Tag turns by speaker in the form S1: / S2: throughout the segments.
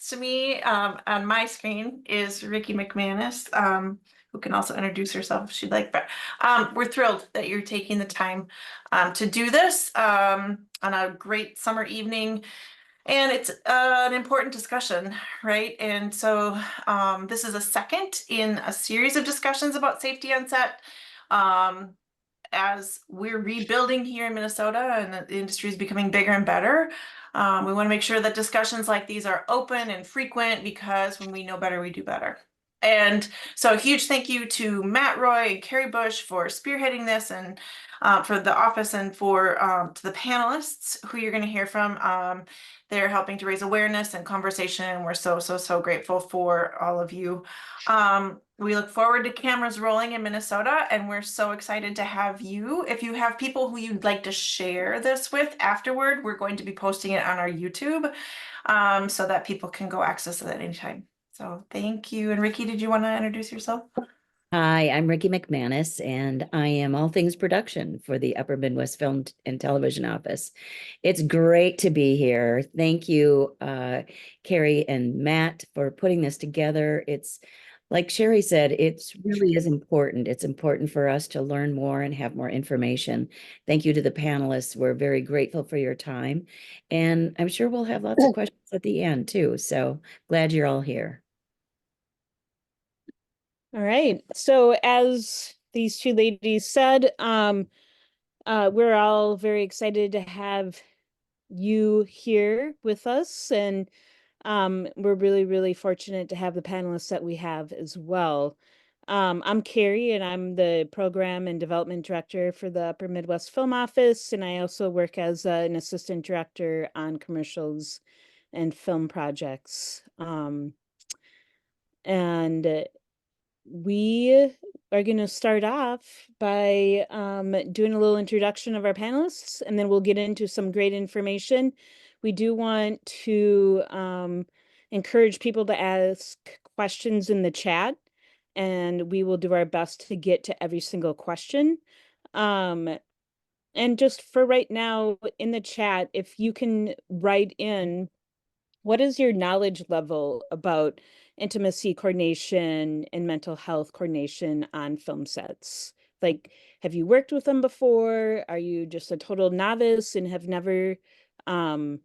S1: to me on my screen is Ricky McManus, who can also introduce herself if she'd like. But we're thrilled that you're taking the time to do this on a great summer evening. And it's an important discussion, right? And so this is a second in a series of discussions about safety on set. As we're rebuilding here in Minnesota and the industry is becoming bigger and better, we want to make sure that discussions like these are open and frequent, because when we know better, we do better. And so a huge thank you to Matt Roy and Carrie Bush for spearheading this, and for the office, and for to the panelists who you're going to hear from. They're helping to raise awareness and conversation. We're so grateful for all of you. We look forward to cameras rolling in Minnesota, and we're so excited to have you. If you have people who you'd like to share this with afterward, we're going to be posting it on our YouTube, so that people can go access it at any time. So thank you. And Ricky, did you want to introduce yourself?
S2: Hi, I'm Ricky McManus, and I am all things production for the Upper Midwest Film and Television Office. It's great to be here. Thank you, Carrie and Matt, for putting this together. It's like Sherry said, it's really is important. It's important for us to learn more and have more information. Thank you to the panelists. We're very grateful for your time, and I'm sure we'll have lots of questions at the end too. So glad you're all here.
S3: All right. So as these two ladies said, we're all very excited to have you here with us, and we're really fortunate to have the panelists that we have as well. I'm Carrie, and I'm the Program and Development Director for the Upper Midwest Film Office, and I also work as an Assistant Director on commercials and film projects. And we are going to start off by doing a little introduction of our panelists, and then we'll get into some great information. We do want to encourage people to ask questions in the chat, and we will do our best to get to every single question. And just for right now in the chat, if you can write in, what is your knowledge level about intimacy coordination and mental health coordination on film sets? Like, have you worked with them before? Are you just a total novice and have never? We're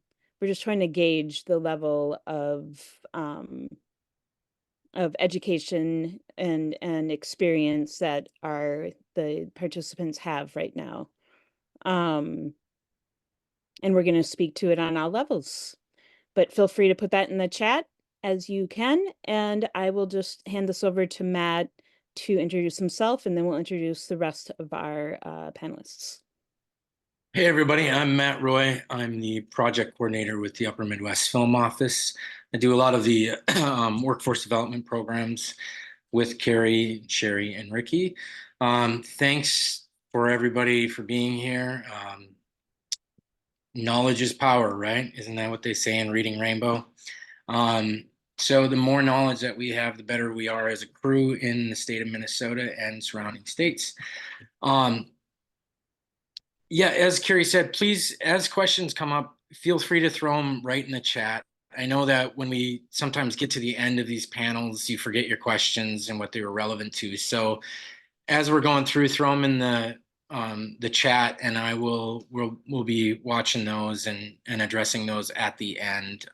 S3: just trying to gauge the level of education and experience that the participants have right now. And we're going to speak to it on all levels. But feel free to put that in the chat as you can, and I will just hand this over to Matt to introduce himself, and then we'll introduce the rest of our panelists.
S4: Hey everybody, I'm Matt Roy. I'm the project coordinator with the Upper Midwest Film Office. I do a lot of the workforce development programs with Carrie, Sherry, and Ricky. Thanks for everybody for being here. Knowledge is power, right? Isn't that what they say in Reading Rainbow? So the more knowledge that we have, the better we are as a crew in the state of Minnesota and surrounding states. Yeah, as Carrie said, please, as questions come up, feel free to throw them right in the chat. I know that when we sometimes get to the end of these panels, you forget your questions and what they were relevant to. So as we're going through, throw them in the chat, and we'll be watching those and addressing those at the end.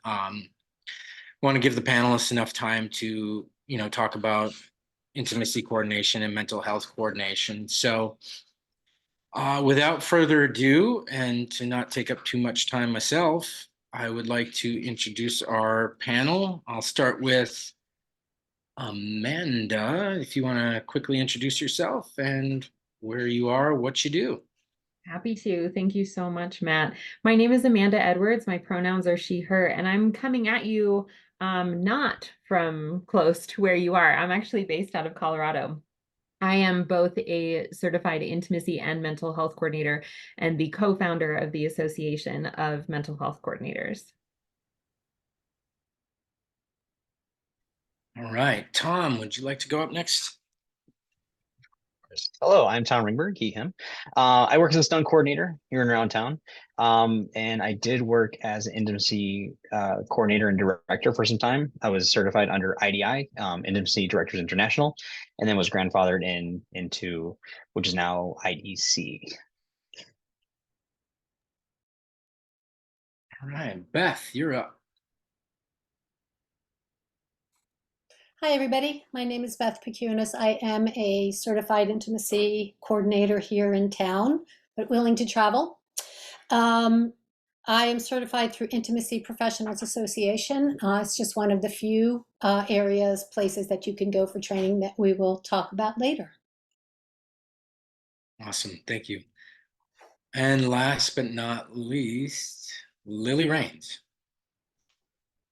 S4: Want to give the panelists enough time to talk about intimacy coordination and mental health coordination. So without further ado, and to not take up too much time myself, I would like to introduce our panel. I'll start with Amanda, if you want to quickly introduce yourself and where you are, what you do.
S5: Happy to. Thank you so much, Matt. My name is Amanda Edwards. My pronouns are she, her, and I'm coming at you not from close to where you are. I'm actually based out of Colorado. I am both a certified intimacy and mental health coordinator and the co-founder of the Association of Mental Health Coordinators.
S4: All right, Tom, would you like to go up next?
S6: Hello, I'm Tom Ringberg, he, him. I work as a stunt coordinator here and around town. And I did work as an intimacy coordinator and director for some time. I was certified under IDI, Intimacy Directors International, and then was grandfathered into which is now IDC.
S4: All right, Beth, you're up.
S7: Hi, everybody. My name is Beth Pecunis. I am a certified intimacy coordinator here in town, but willing to travel. I am certified through Intimacy Professionals Association. It's just one of the few places that you can go for training that we will talk about later.
S4: Awesome, thank you. And last but not least, Lily Rains.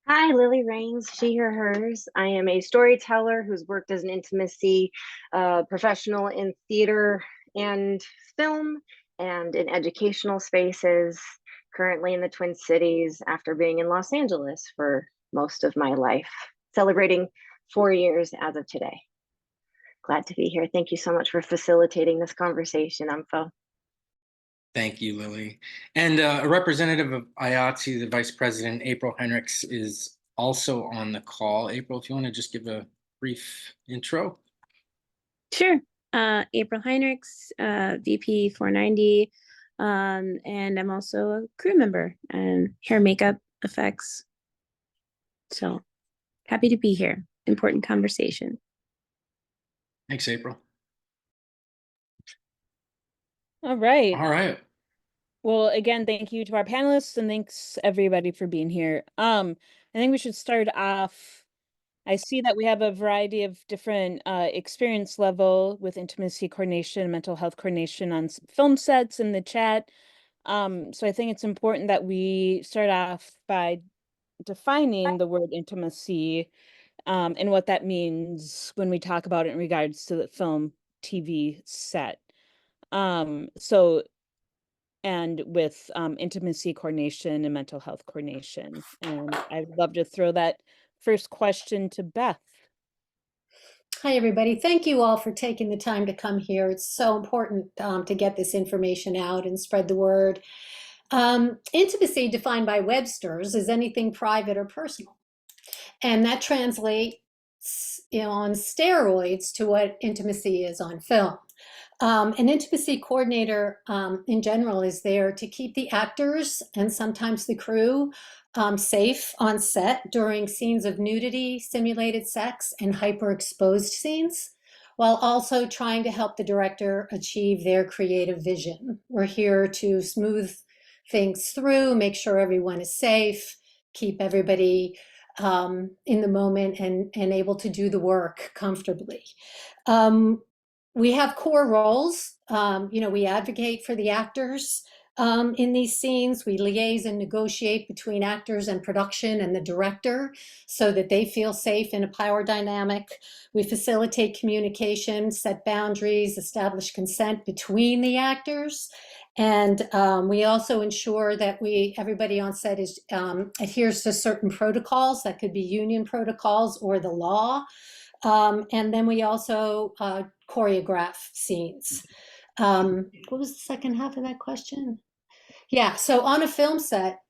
S8: Hi, Lily Rains, she, her, hers. I am a storyteller who's worked as an intimacy professional in theater and film and in educational spaces, currently in the Twin Cities after being in Los Angeles for most of my life, celebrating 4 years as of today. Glad to be here. Thank you so much for facilitating this conversation, Umpho.
S4: Thank you, Lily. And a representative of IATSE, the Vice President, April Henricks, is also on the call. April, if you want to just give a brief intro.
S9: Sure. April Heinrichs, VP 490, and I'm also a crew member and hair, makeup, effects. So happy to be here. Important conversation.
S4: Thanks, April.
S3: All right.
S4: All right.
S3: Well, again, thank you to our panelists and thanks everybody for being here. I think we should start off. I see that we have a variety of different experience level with intimacy coordination, mental health coordination on film sets in the chat. So I think it's important that we start off by defining the word intimacy and what that means when we talk about it in regards to the film TV set. And with intimacy coordination and mental health coordination. And I'd love to throw that first question to Beth.
S7: Hi, everybody. Thank you all for taking the time to come here. It's so important to get this information out and spread the word. Intimacy, defined by Webster's, is anything private or personal. And that translates, on steroids to what intimacy is on film. An intimacy coordinator in general is there to keep the actors and sometimes the crew safe on set during scenes of nudity, simulated sex, and hyperexposed scenes, while also trying to help the director achieve their creative vision. We're here to smooth things through, make sure everyone is safe, keep everybody in the moment and able to do the work comfortably. We have core roles. We advocate for the actors in these scenes. We liaise and negotiate between actors and production and the director so that they feel safe in a power dynamic. We facilitate communication, set boundaries, establish consent between the actors. And we also ensure that everybody on set adheres to certain protocols that could be union protocols or the law. And then we also choreograph scenes. What was the second half of that question? Yeah, so on a film set,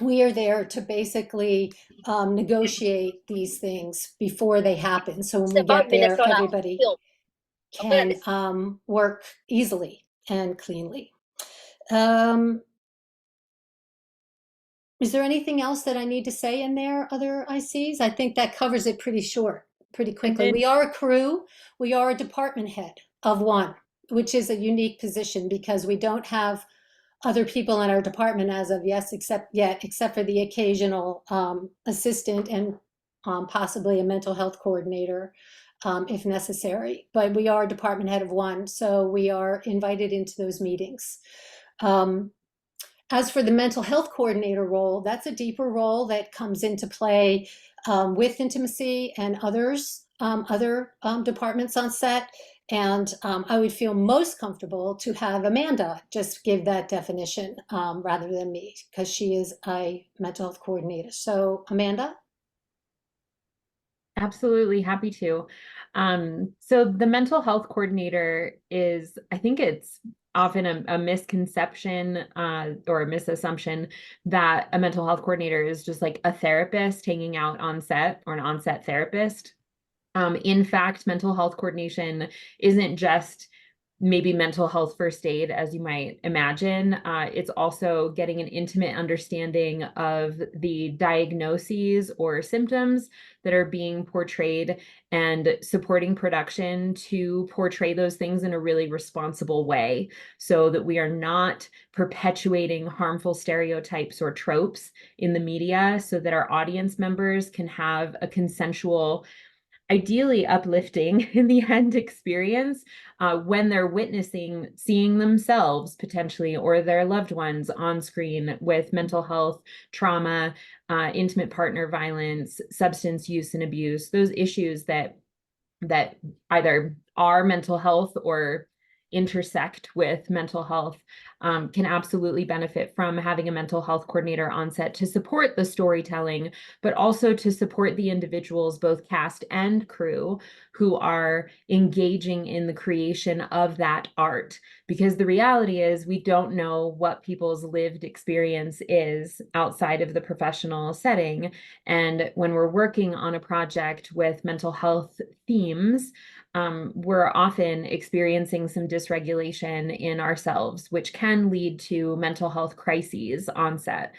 S7: we are there to basically negotiate these things before they happen. So when we get there, everybody can work easily and cleanly. Is there anything else that I need to say in there, other ICs? I think that covers it pretty quickly. We are a crew. We are a department head of one, which is a unique position because we don't have other people in our department as of except for the occasional assistant and possibly a mental health coordinator if necessary. But we are a department head of one, so we are invited into those meetings. As for the mental health coordinator role, that's a deeper role that comes into play with intimacy and other departments on set. And I would feel most comfortable to have Amanda just give that definition rather than me, because she is a mental health coordinator. So Amanda?
S5: Absolutely, happy to. So the mental health coordinator is, I think it's often a misconception or a misassumption that a mental health coordinator is just like a therapist hanging out on set or an on-set therapist. In fact, mental health coordination isn't just maybe mental health first aid, as you might imagine. It's also getting an intimate understanding of the diagnoses or symptoms that are being portrayed and supporting production to portray those things in a really responsible way so that we are not perpetuating harmful stereotypes or tropes in the media, so that our audience members can have a consensual, ideally uplifting in the end experience when they're witnessing seeing themselves potentially or their loved ones on screen with mental health, trauma, intimate partner violence, substance use and abuse, those issues that either are mental health or intersect with mental health, can absolutely benefit from having a mental health coordinator on set to support the storytelling, but also to support the individuals, both cast and crew, who are engaging in the creation of that art. Because the reality is we don't know what people's lived experience is outside of the professional setting. And when we're working on a project with mental health themes, we're often experiencing some dysregulation in ourselves, which can lead to mental health crises on set,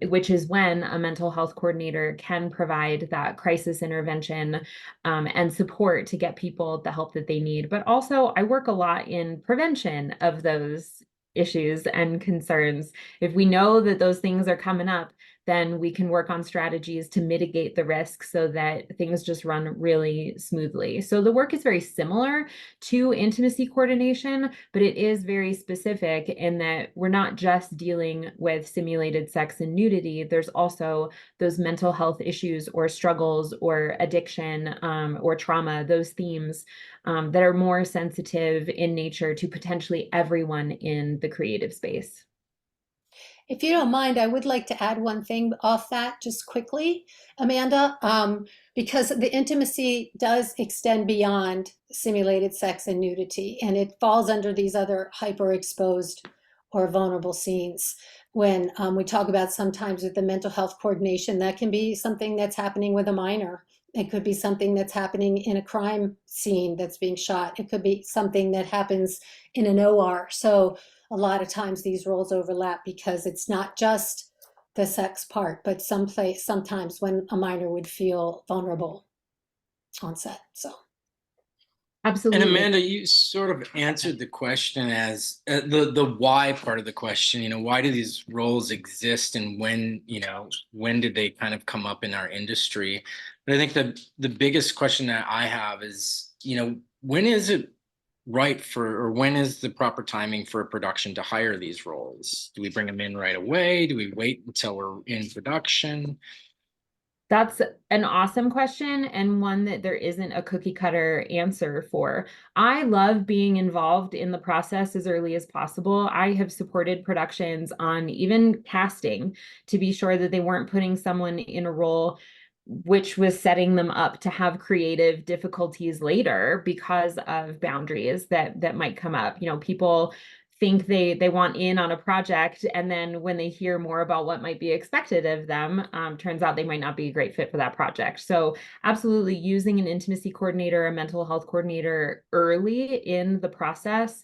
S5: which is when a mental health coordinator can provide that crisis intervention and support to get people the help that they need. But also, I work a lot in prevention of those issues and concerns. If we know that those things are coming up, then we can work on strategies to mitigate the risk so that things just run really smoothly. So the work is very similar to intimacy coordination, but it is very specific in that we're not just dealing with simulated sex and nudity. There's also those mental health issues or struggles or addiction or trauma, those themes that are more sensitive in nature to potentially everyone in the creative space.
S7: If you don't mind, I would like to add one thing off that just quickly, Amanda, because the intimacy does extend beyond simulated sex and nudity, and it falls under these other hyper-exposed or vulnerable scenes. When we talk about sometimes with the mental health coordination, that can be something that's happening with a minor. It could be something that's happening in a crime scene that's being shot. It could be something that happens in an OR. So a lot of times these roles overlap because it's not just the sex part, but sometimes when a minor would feel vulnerable on set. So
S5: Absolutely.
S4: And Amanda, you sort of answered the question as the why part of the question. You know, why do these roles exist, and when did they kind of come up in our industry? But I think the biggest question that I have is, when is it right or when is the proper timing for a production to hire these roles? Do we bring them in right away? Do we wait until we're in production?
S5: That's an awesome question, and one that there isn't a cookie cutter answer for. I love being involved in the process as early as possible. I have supported productions on even casting to be sure that they weren't putting someone in a role which was setting them up to have creative difficulties later because of boundaries that might come up. People think they want in on a project, and then when they hear more about what might be expected of them, turns out they might not be a great fit for that project. So absolutely using an intimacy coordinator, a mental health coordinator early in the process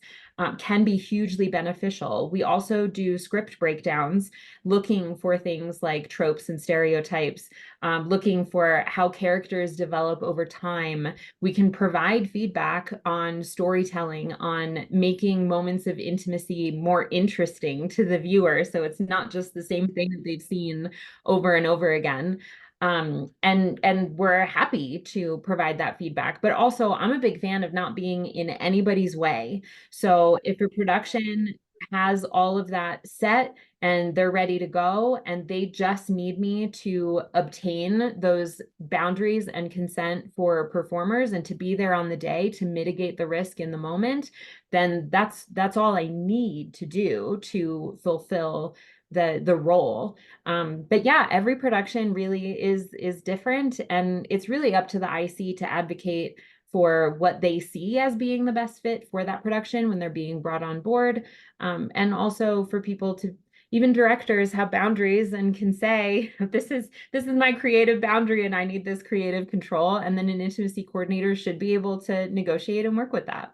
S5: can be hugely beneficial. We also do script breakdowns, looking for things like tropes and stereotypes, looking for how characters develop over time. We can provide feedback on storytelling, on making moments of intimacy more interesting to the viewer, so it's not just the same thing that they've seen over and over again. And we're happy to provide that feedback. But also, I'm a big fan of not being in anybody's way. So if a production has all of that set and they're ready to go, and they just need me to obtain those boundaries and consent for performers and to be there on the day to mitigate the risk in the moment, then that's all I need to do to fulfill the role. But yeah, every production really is different, and it's really up to the IC to advocate for what they see as being the best fit for that production when they're being brought on board. And also for people to, even directors have boundaries and can say, this is my creative boundary and I need this creative control. And then an intimacy coordinator should be able to negotiate and work with that.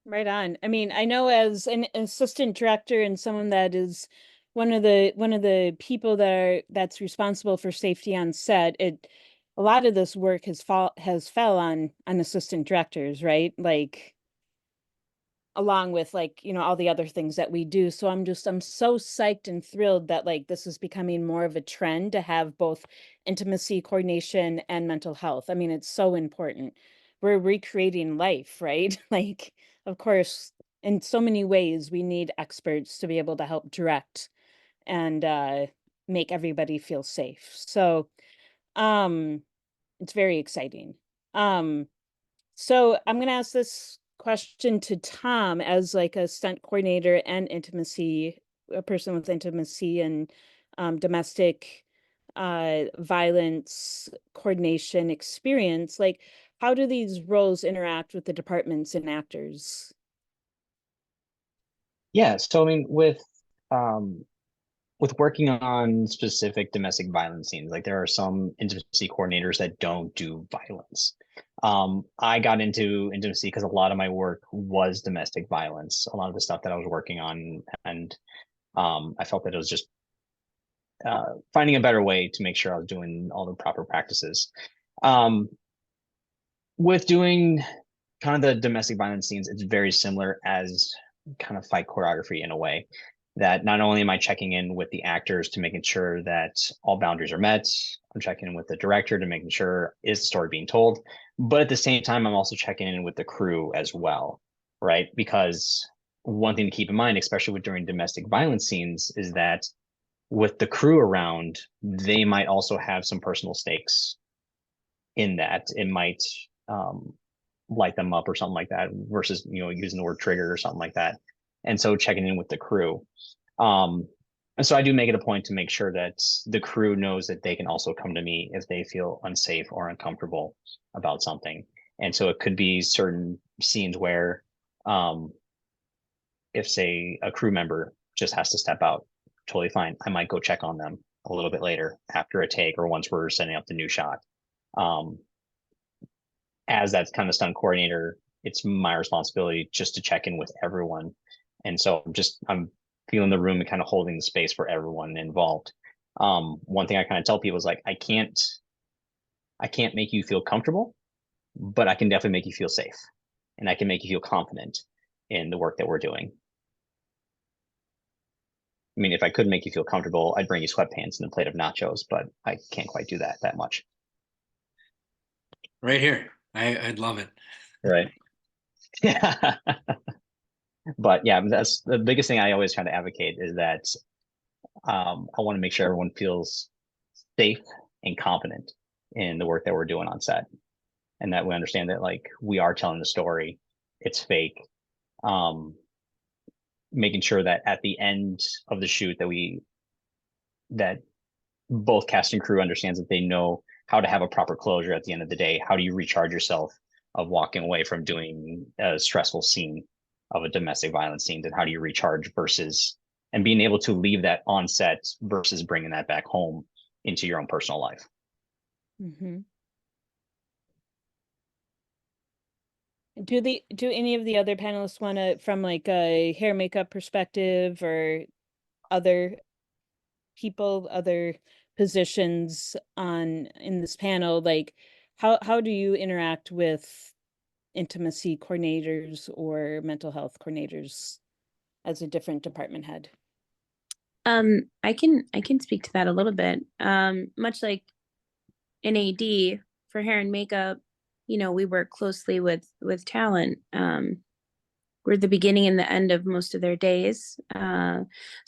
S3: Right on. I mean, I know as an assistant director and someone that is one of the people that's responsible for safety on set, a lot of this work has fell on assistant directors, right? Like along with like, all the other things that we do. So I'm so psyched and thrilled that like this is becoming more of a trend to have both intimacy coordination and mental health. I mean, it's so important. We're recreating life, right? Like, of course, in so many ways, we need experts to be able to help direct and make everybody feel safe. So it's very exciting. So I'm going to ask this question to Tom as like a stunt coordinator and a person with intimacy and domestic violence coordination experience. Like, how do these roles interact with the departments and actors?
S6: Yeah, so I mean, with working on specific domestic violence scenes, like there are some intimacy coordinators that don't do violence. I got into intimacy because a lot of my work was domestic violence, a lot of the stuff that I was working on, and I felt that it was just finding a better way to make sure I was doing all the proper practices. With doing kind of the domestic violence scenes, it's very similar as kind of fight choreography in a way that not only am I checking in with the actors to making sure that all boundaries are met, I'm checking in with the director to making sure is the story being told, but at the same time, I'm also checking in with the crew as well, right? Because one thing to keep in mind, especially with during domestic violence scenes, is that with the crew around, they might also have some personal stakes in that. It might light them up or something like that versus, using the word trigger or something like that. And so checking in with the crew. And so I do make it a point to make sure that the crew knows that they can also come to me if they feel unsafe or uncomfortable about something. And so it could be certain scenes where if say a crew member just has to step out, totally fine. I might go check on them a little bit later after a take or once we're setting up the new shot. As that kind of stunt coordinator, it's my responsibility just to check in with everyone. And so I'm feeling the room and kind of holding the space for everyone involved. One thing I kind of tell people is like, I can't make you feel comfortable, but I can definitely make you feel safe and I can make you feel confident in the work that we're doing. I mean, if I could make you feel comfortable, I'd bring you sweatpants and a plate of nachos, but I can't quite do that much.
S4: Right here. I'd love it.
S6: Right. Yeah. But yeah, that's the biggest thing I always try to advocate is that I want to make sure everyone feels safe and confident in the work that we're doing on set. And that we understand that like we are telling the story, it's fake. Making sure that at the end of the shoot that both cast and crew understands that they know how to have a proper closure at the end of the day. How do you recharge yourself of walking away from doing a stressful scene of a domestic violence scene? And how do you recharge and being able to leave that on set versus bringing that back home into your own personal life?
S3: Mm-hmm. Do any of the other panelists want to, from like a hair makeup perspective or other people, other positions in this panel, like how do you interact with intimacy coordinators or mental health coordinators as a different department head?
S9: I can speak to that a little bit. Much like in AD for hair and makeup, we work closely with talent. We're the beginning and the end of most of their days. So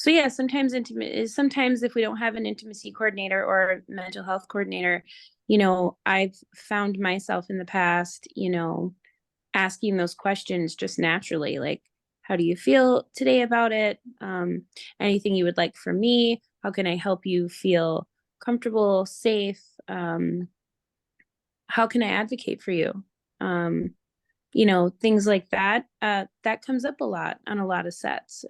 S9: yeah, sometimes if we don't have an intimacy coordinator or mental health coordinator, I've found myself in the past, asking those questions just naturally, like, How do you feel today about it? Anything you would like from me? How can I help you feel comfortable, safe? How can I advocate for you? Things like that. That comes up a lot on a lot of sets,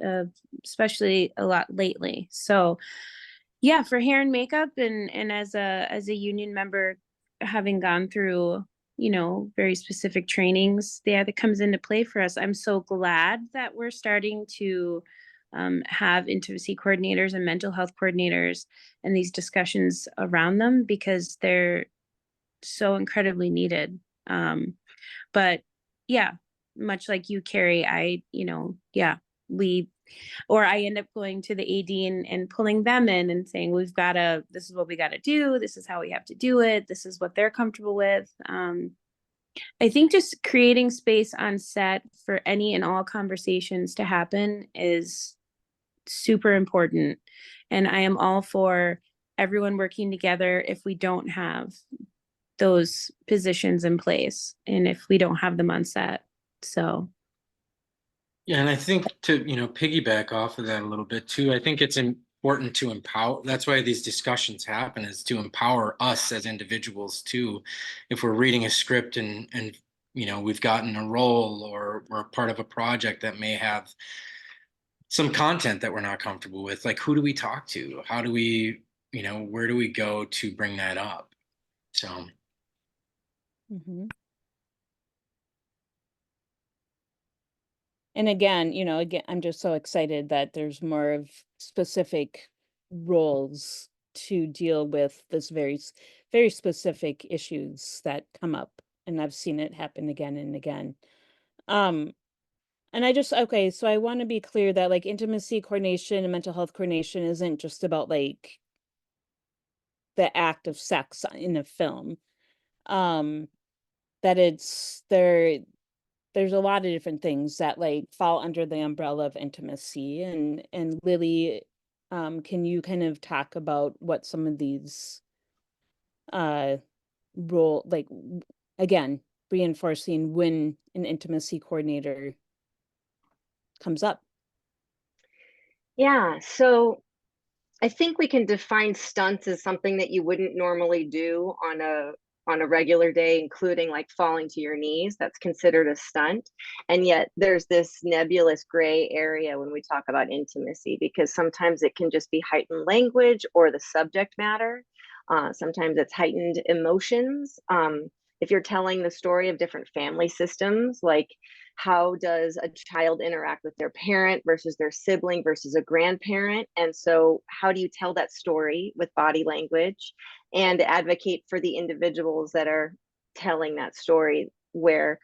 S9: especially a lot lately. So yeah, for hair and makeup and as a union member, having gone through, very specific trainings, that comes into play for us. I'm so glad that we're starting to have intimacy coordinators and mental health coordinators and these discussions around them, because they're so incredibly needed. But yeah, much like you, Carrie, I end up going to the AD and pulling them in and saying, this is what we got to do. This is how we have to do it. This is what they're comfortable with. I think just creating space on set for any and all conversations to happen is super important. And I am all for everyone working together if we don't have those positions in place and if we don't have them on set. So
S4: Yeah, and I think to, piggyback off of that a little bit too, I think it's important to empower. That's why these discussions happen, is to empower us as individuals too. If we're reading a script and we've gotten a role or we're part of a project that may have some content that we're not comfortable with, like, who do we talk to? How do we, where do we go to bring that up? So.
S3: Mhm. And again, I'm just so excited that there's more of specific roles to deal with this very specific issues that come up. And I've seen it happen again and again. And okay, so I want to be clear that like intimacy coordination and mental health coordination isn't just about like the act of sex in a film. That there's a lot of different things that like fall under the umbrella of intimacy. And Lily, can you kind of talk about what some of these again, reinforcing when an intimacy coordinator comes up?
S8: Yeah, so I think we can define stunts as something that you wouldn't normally do on a regular day, including like falling to your knees. That's considered a stunt. And yet there's this nebulous gray area when we talk about intimacy, because sometimes it can just be heightened language or the subject matter. Sometimes it's heightened emotions. If you're telling the story of different family systems, like how does a child interact with their parent versus their sibling versus a grandparent? And so how do you tell that story with body language and advocate for the individuals that are telling that story, where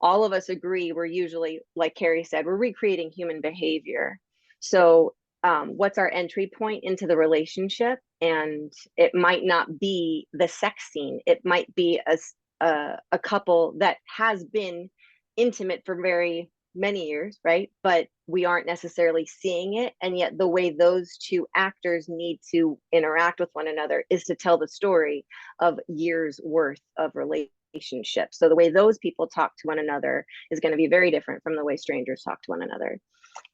S8: all of us agree we're usually, like Carrie said, we're recreating human behavior. So what's our entry point into the relationship? And it might not be the sex scene. It might be a couple that has been intimate for very many years, right? But we aren't necessarily seeing it. And yet the way those two actors need to interact with one another is to tell the story of years worth of relationships. So the way those people talk to one another is going to be very different from the way strangers talk to one another.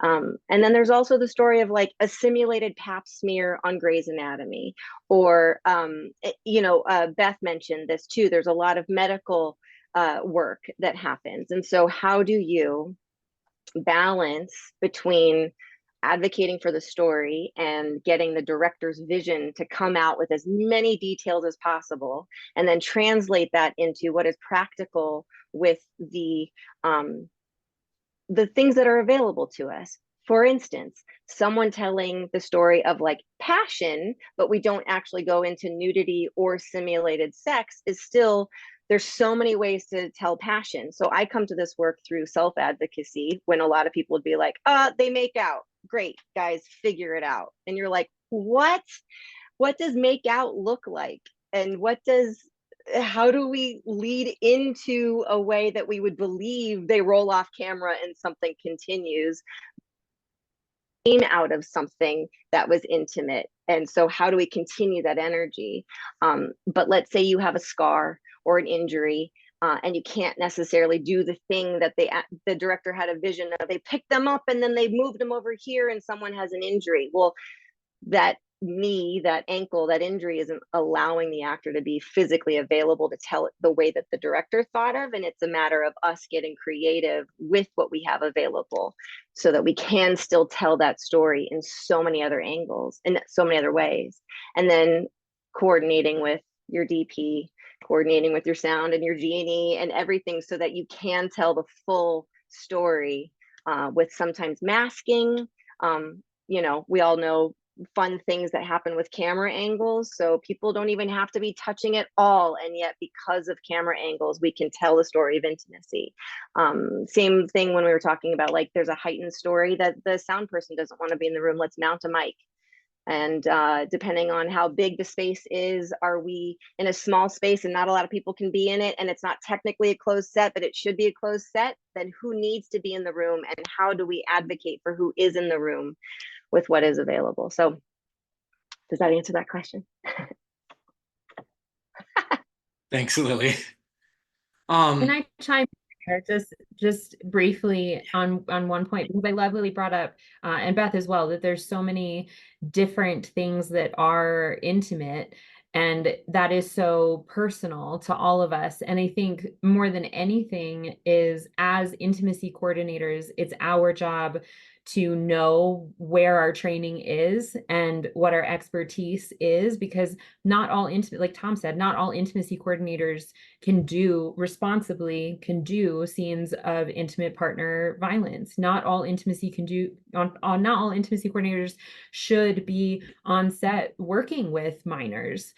S8: And then there's also the story of like a simulated pap smear on Grey's Anatomy, or Beth mentioned this too. There's a lot of medical work that happens. And so how do you balance between advocating for the story and getting the director's vision to come out with as many details as possible, and then translate that into what is practical with the things that are available to us? For instance, someone telling the story of like passion, but we don't actually go into nudity or simulated sex, is still, there's so many ways to tell passion. So I come to this work through self-advocacy, when a lot of people would be like, they make out. Great, guys, figure it out. And you're like, what does make out look like? And how do we lead into a way that we would believe they roll off camera and something continues out of something that was intimate? And so how do we continue that energy? But let's say you have a scar or an injury, and you can't necessarily do the thing that the director had a vision of. They picked them up and then they moved them over here and someone has an injury. Well, that knee, that ankle, that injury isn't allowing the actor to be physically available to tell it the way that the director thought of. And it's a matter of us getting creative with what we have available so that we can still tell that story in so many other angles and so many other ways. And then coordinating with your DP, coordinating with your sound and your G&E and everything so that you can tell the full story with sometimes masking. You know, we all know fun things that happen with camera angles, so people don't even have to be touching it all, and yet because of camera angles we can tell the story of intimacy. Same thing when we were talking about, like, there's a heightened story that the sound person doesn't want to be in the room, let's mount a mic. And depending on how big the space is, are we in a small space and not a lot of people can be in it and it's not technically a closed set but it should be a closed set, then who needs to be in the room and how do we advocate for who is in the room with what is available? So does that answer that question?
S4: Thanks, Lily.
S5: Can I chime in here just briefly on one point, because I love Lily brought up and Beth as well, that there's so many different things that are intimate and that is so personal to all of us. And I think more than anything is, as intimacy coordinators, it's our job to know where our training is and what our expertise is, because not all intimate, like Tom said, not all intimacy coordinators can do responsibly, can do scenes of intimate partner violence. Not all intimacy can do, not all intimacy coordinators should be on set working with minors.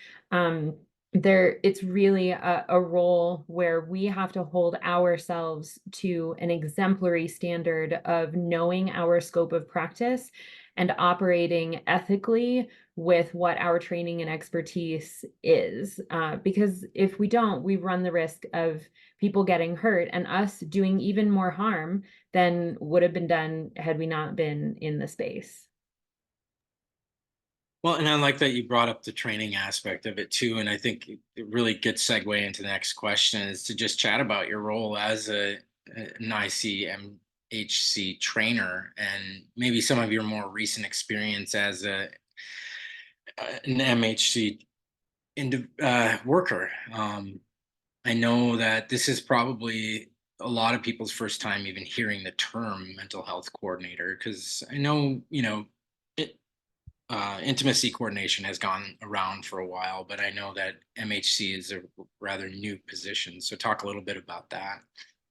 S5: It's really a role where we have to hold ourselves to an exemplary standard of knowing our scope of practice and operating ethically with what our training and expertise is. Because if we don't, we run the risk of people getting hurt and us doing even more harm than would have been done had we not been in the space.
S4: Well, and I like that you brought up the training aspect of it too. And I think it really good segue into the next question is to just chat about your role as an ICMHC trainer and maybe some of your more recent experience as an MHC worker. I know that this is probably a lot of people's first time even hearing the term mental health coordinator, because I know, you know, intimacy coordination has gone around for a while, but I know that MHC is a rather new position. So talk a little bit about that.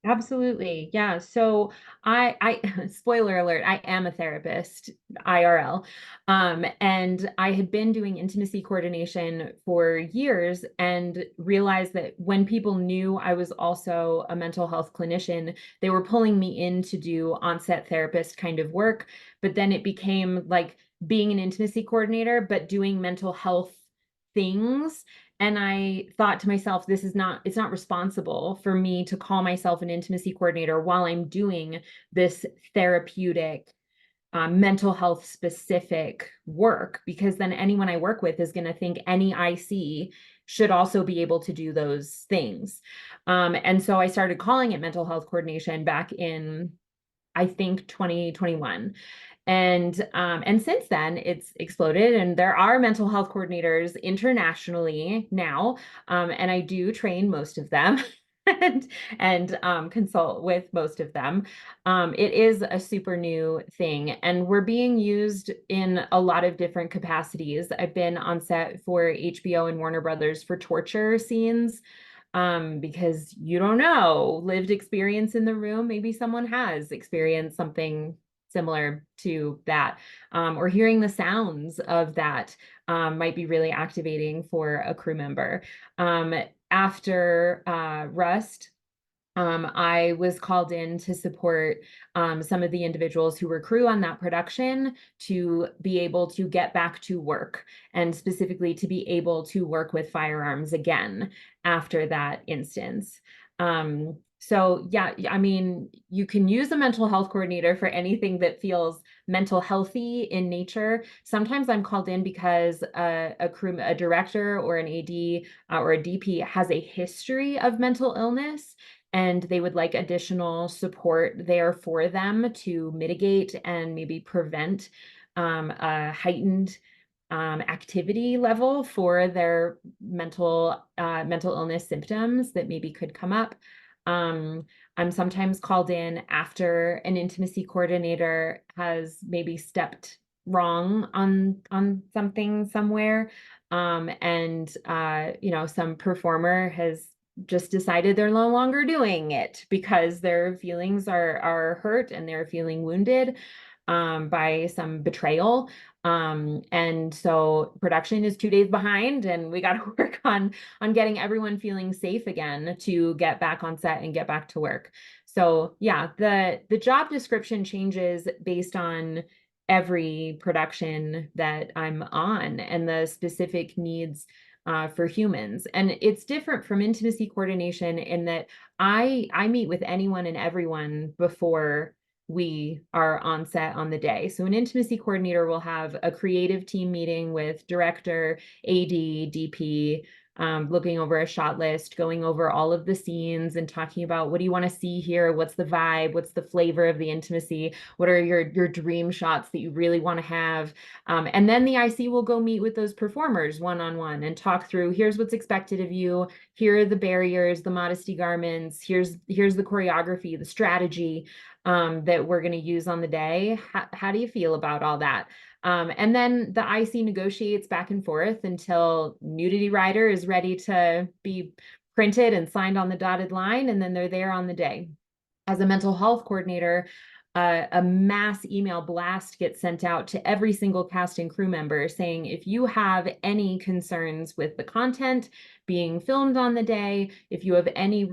S5: Absolutely. Yeah. So I spoiler alert, I am a therapist, IRL. And I had been doing intimacy coordination for years and realized that when people knew I was also a mental health clinician, they were pulling me in to do on-set therapist kind of work. But then it became like being an intimacy coordinator, but doing mental health things. And I thought to myself, it's not responsible for me to call myself an intimacy coordinator while I'm doing this therapeutic, mental health specific work, because then anyone I work with is going to think any IC should also be able to do those things. And so I started calling it mental health coordination back in, I think, 2021. And since then it's exploded and there are mental health coordinators internationally now. And I do train most of them and consult with most of them. It is a super new thing and we're being used in a lot of different capacities. I've been on set for HBO and Warner Brothers for torture scenes. Because you don't know, lived experience in the room, maybe someone has experienced something similar to that, or hearing the sounds of that might be really activating for a crew member. After Rust, I was called in to support some of the individuals who were crew on that production to be able to get back to work and specifically to be able to work with firearms again after that instance. So yeah, I mean, you can use a mental health coordinator for anything that feels mental healthy in nature. Sometimes I'm called in because a director or an AD or a DP has a history of mental illness, and they would like additional support there for them to mitigate and maybe prevent a heightened activity level for their mental illness symptoms that maybe could come up. I'm sometimes called in after an intimacy coordinator has maybe stepped wrong on something somewhere, and you know, some performer has just decided they're no longer doing it because their feelings are hurt and they're feeling wounded by some betrayal. And so production is 2 days behind, and we got to work on getting everyone feeling safe again to get back on set and get back to work. So yeah, the job description changes based on every production that I'm on and the specific needs for humans. And it's different from intimacy coordination in that I meet with anyone and everyone before we are on set on the day. So an intimacy coordinator will have a creative team meeting with director, AD, DP, looking over a shot list, going over all of the scenes and talking about what do you want to see here? What's the vibe? What's the flavor of the intimacy? What are your dream shots that you really want to have? And then the IC will go meet with those performers one-on-one and talk through, here's what's expected of you. Here are the barriers, the modesty garments. Here's the choreography, the strategy that we're going to use on the day. How do you feel about all that? And then the IC negotiates back and forth until nudity rider is ready to be printed and signed on the dotted line, and then they're there on the day. As a mental health coordinator, a mass email blast gets sent out to every single cast and crew member saying, if you have any concerns with the content being filmed on the day, if you have any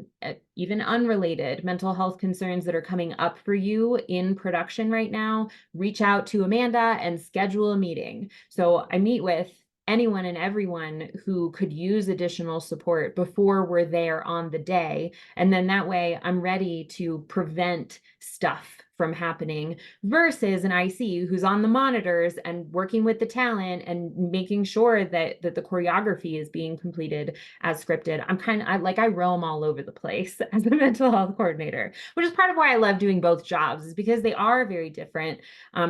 S5: even unrelated mental health concerns that are coming up for you in production right now, reach out to Amanda and schedule a meeting. So I meet with anyone and everyone who could use additional support before we're there on the day. And then that way I'm ready to prevent stuff from happening versus an IC who's on the monitors and working with the talent and making sure that the choreography is being completed as scripted. I roam all over the place as a mental health coordinator, which is part of why I love doing both jobs, is because they are very different,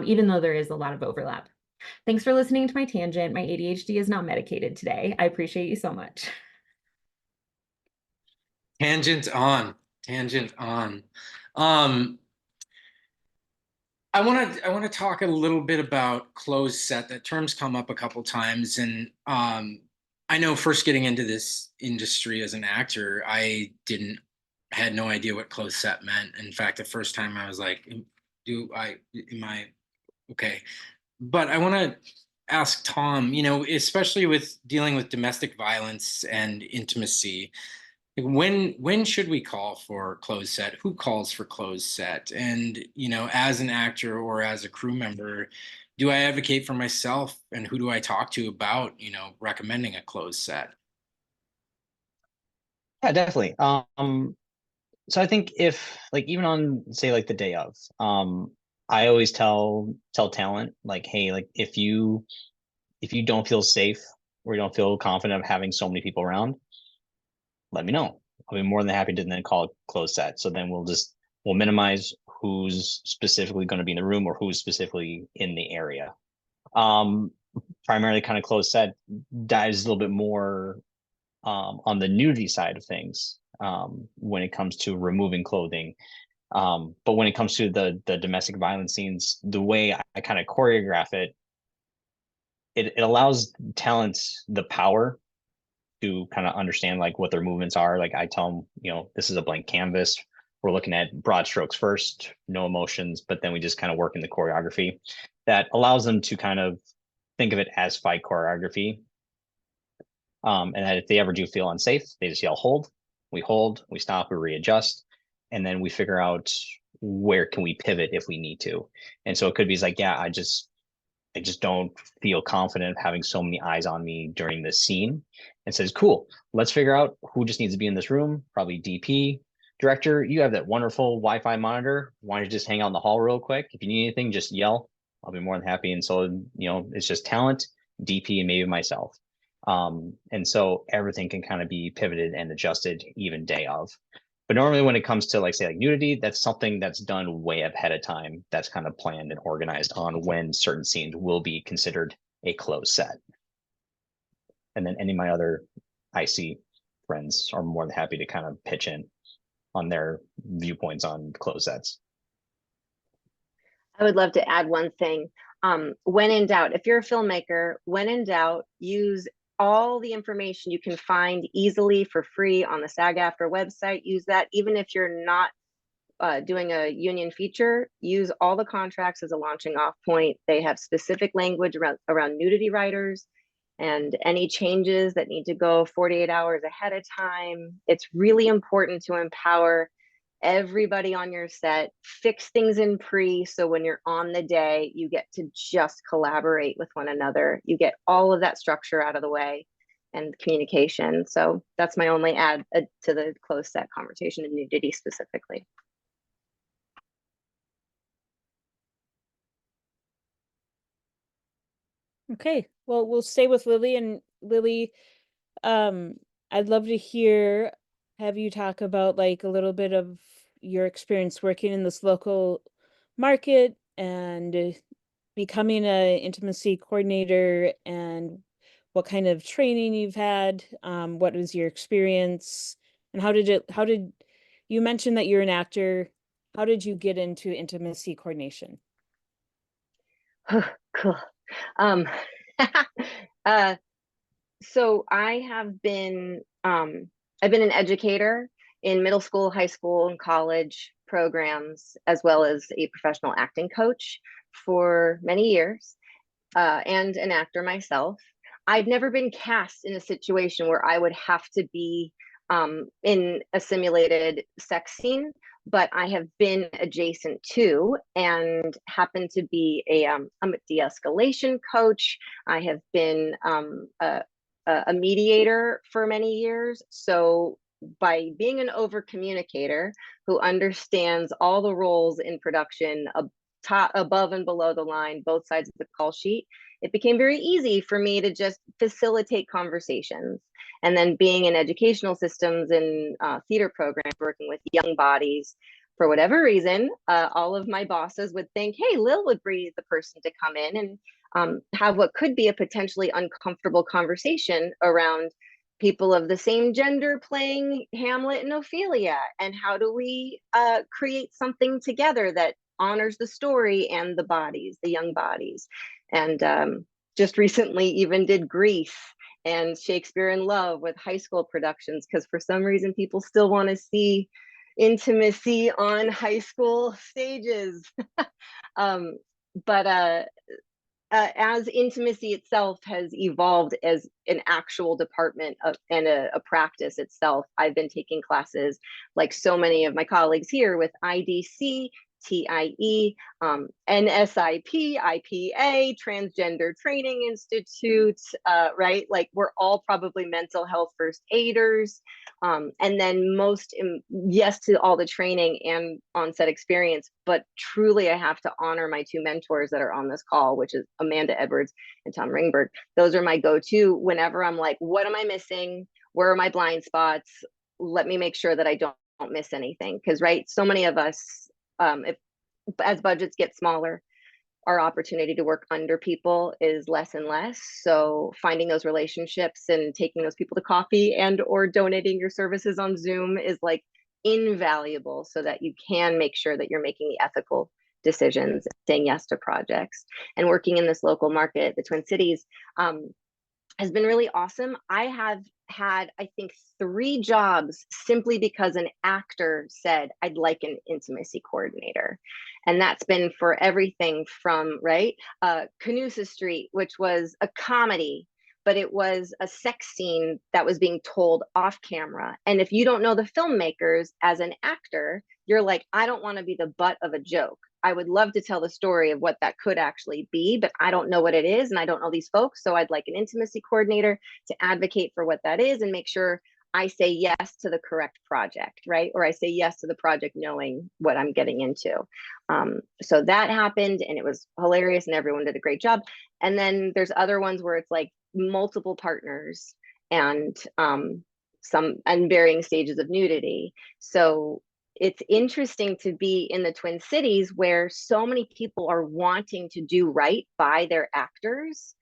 S5: even though there is a lot of overlap. Thanks for listening to my tangent. My ADHD is not medicated today. I appreciate you so much.
S4: Tangent on. I want to talk a little bit about closed set. That term's come up a couple times, and I know first getting into this industry as an actor, I had no idea what closed set meant. In fact, the first time I was like, am I okay? But I want to ask Tom, especially with dealing with domestic violence and intimacy, when should we call for closed set? Who calls for closed set? And, as an actor or as a crew member, do I advocate for myself, and who do I talk to about, recommending a closed set?
S6: Yeah, definitely. So I think if even on say the day of, I always tell talent hey, if you don't feel safe or you don't feel confident of having so many people around, let me know. I'll be more than happy to then call a closed set. So then we'll minimize who's specifically going to be in the room or who's specifically in the area. Primarily kind of closed set dives a little bit more on the nudity side of things when it comes to removing clothing. But when it comes to the domestic violence scenes, the way I kind of choreograph it allows talents the power to kind of understand what their movements are. I tell them, this is a blank canvas. We're looking at broad strokes first, no emotions, but then we just kind of work in the choreography. That allows them to kind of think of it as fight choreography. And that if they ever do feel unsafe, they just yell, hold, we stop, we readjust, and then we figure out where can we pivot if we need to. And so it could be I just don't feel confident having so many eyes on me during this scene, and says, cool, let's figure out who just needs to be in this room, probably DP, Director, you have that wonderful Wi-Fi monitor. Why don't you just hang out in the hall real quick? If you need anything, just yell. I'll be more than happy. And so, it's just talent, DP, and maybe myself. And so everything can kind of be pivoted and adjusted even day of. But normally when it comes to like nudity, that's something that's done way ahead of time. That's kind of planned and organized on when certain scenes will be considered a closed set. And then any of my other IC friends are more than happy to kind of pitch in on their viewpoints on closed sets.
S8: I would love to add one thing. When in doubt, if you're a filmmaker, when in doubt, use all the information you can find easily for free on the SAG-AFTRA website. Use that. Even if you're not doing a union feature, use all the contracts as a launching off point. They have specific language around nudity writers and any changes that need to go 48 hours ahead of time. It's really important to empower everybody on your set, fix things in pre, so when you're on the day, you get to just collaborate with one another. You get all of that structure out of the way and communication. So that's my only add to the closed set conversation and nudity specifically.
S3: Okay, well, we'll stay with Lily. And Lily, I'd love to have you talk about like a little bit of your experience working in this local market and becoming an intimacy coordinator, and what kind of training you've had. What was your experience, and how did you mention that you're an actor? How did you get into intimacy coordination?
S8: Cool. So I've been an educator in middle school, high school, and college programs, as well as a professional acting coach for many years, and an actor myself. I've never been cast in a situation where I would have to be in a simulated sex scene, but I have been adjacent to and happen to be I'm a de-escalation coach. I have been a mediator for many years. So by being an over communicator who understands all the roles in production, above and below the line, both sides of the call sheet, it became very easy for me to just facilitate conversations. And then being in educational systems and theater programs, working with young bodies, for whatever reason, all of my bosses would think, hey, Lil would be the person to come in and have what could be a potentially uncomfortable conversation around people of the same gender playing Hamlet and Ophelia. And how do we create something together that honors the story and the bodies, the young bodies. And just recently even did Grease and Shakespeare in Love with high school productions, because for some reason people still want to see intimacy on high school stages. But as intimacy itself has evolved as an actual department and a practice itself, I've been taking classes like so many of my colleagues here with IDC, TIE, NSIP, IPA, Transgender Training Institute, right? Like we're all probably mental health first aiders. And then yes to all the training and on-set experience, but truly I have to honor my two mentors that are on this call, which is Amanda Edwards and Tom Ringberg. Those are my go-to whenever I'm like, what am I missing? Where are my blind spots? Let me make sure that I don't miss anything. Because right, so many of us, as budgets get smaller, our opportunity to work under people is less and less. So finding those relationships and taking those people to coffee and or donating your services on Zoom is like invaluable, so that you can make sure that you're making the ethical decisions, saying yes to projects. And working in this local market, the Twin Cities, has been really awesome. I have had, I think, 3 jobs simply because an actor said, I'd like an intimacy coordinator. And that's been for everything from, right, Canusa Street, which was a comedy, but it was a sex scene that was being told off camera. And if you don't know the filmmakers as an actor, you're like, I don't want to be the butt of a joke. I would love to tell the story of what that could actually be, but I don't know what it is and I don't know these folks. So I'd like an intimacy coordinator to advocate for what that is and make sure I say yes to the correct project, right? Or I say yes to the project knowing what I'm getting into. So that happened and it was hilarious and everyone did a great job. And then there's other ones where it's like multiple partners and some and varying stages of nudity. So it's interesting to be in the Twin Cities where so many people are wanting to do right by their actors,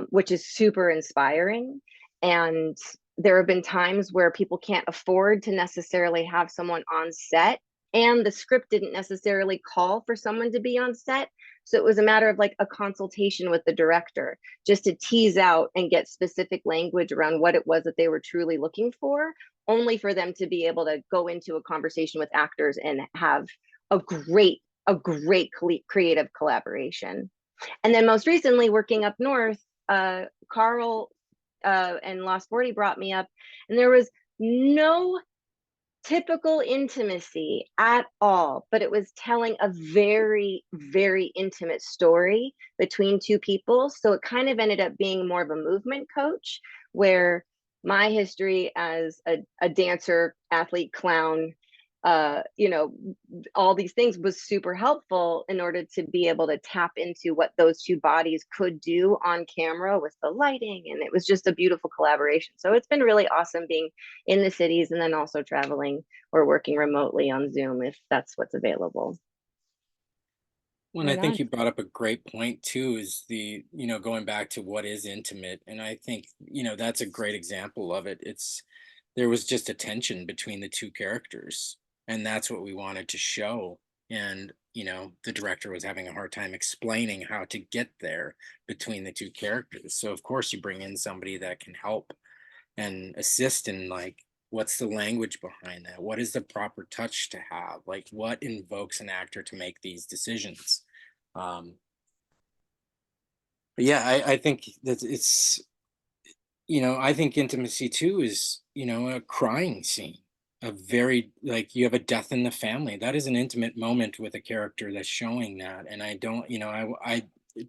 S8: which is super inspiring. And there have been times where people can't afford to necessarily have someone on set, and the script didn't necessarily call for someone to be on set. So it was a matter of like a consultation with the director just to tease out and get specific language around what it was that they were truly looking for, only for them to be able to go into a conversation with actors and have a great creative collaboration. And then most recently working up north, Carl and Lost 40 brought me up, and there was no typical intimacy at all, but it was telling a very, very intimate story between two people. So it kind of ended up being more of a movement coach, where my history as a dancer, athlete, clown, you know, all these things was super helpful in order to be able to tap into what those two bodies could do on camera with the lighting. And it was just a beautiful collaboration. So it's been really awesome being in the cities and then also traveling or working remotely on Zoom if that's what's available.
S4: Well, and I
S3: Right
S4: think
S3: on.
S4: you brought up a great point too, is the, going back to what is intimate. And I think, that's a great example of it. There was just a tension between the two characters, and that's what we wanted to show. And, the director was having a hard time explaining how to get there between the two characters. So of course you bring in somebody that can help and assist in like, what's the language behind that? What is the proper touch to have? Like what invokes an actor to make these decisions? But yeah, I think that it's, I think intimacy too is, a crying scene. A very, like, you have a death in the family. That is an intimate moment with a character that's showing that. And I don't, I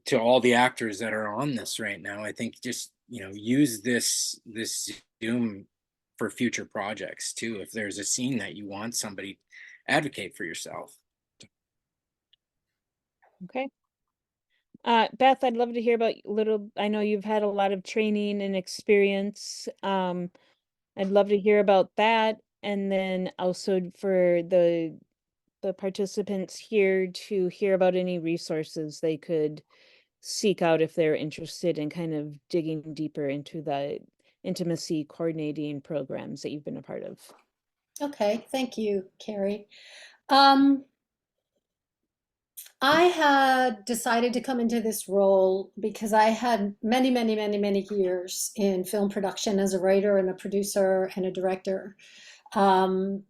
S4: to all the actors that are on this right now, I think just, use this Zoom for future projects too. If there's a scene that you want somebody, advocate for yourself.
S3: Okay. Beth, I'd love to hear about I know you've had a lot of training and experience. I'd love to hear about that. And then also for the participants here to hear about any resources they could seek out if they're interested in kind of digging deeper into the intimacy coordinating programs that you've been a part of.
S7: Okay, thank you, Carrie. I had decided to come into this role because I had many, many, many, many years in film production as a writer and a producer and a director. But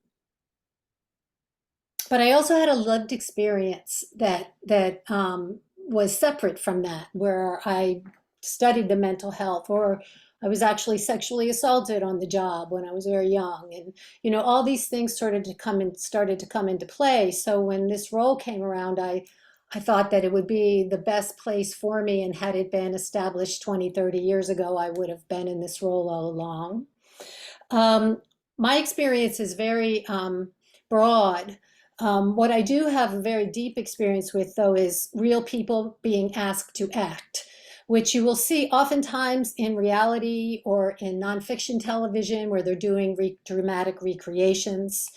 S7: I also had a lived experience that was separate from that, where I studied the mental health, or I was actually sexually assaulted on the job when I was very young, and all these things started to come into play. So when this role came around, I thought that it would be the best place for me, and had it been established 20, 30 years ago, I would have been in this role all along. My experience is very broad. What I do have a very deep experience with, though, is real people being asked to act, which you will see oftentimes in reality or in nonfiction television where they're doing dramatic recreations.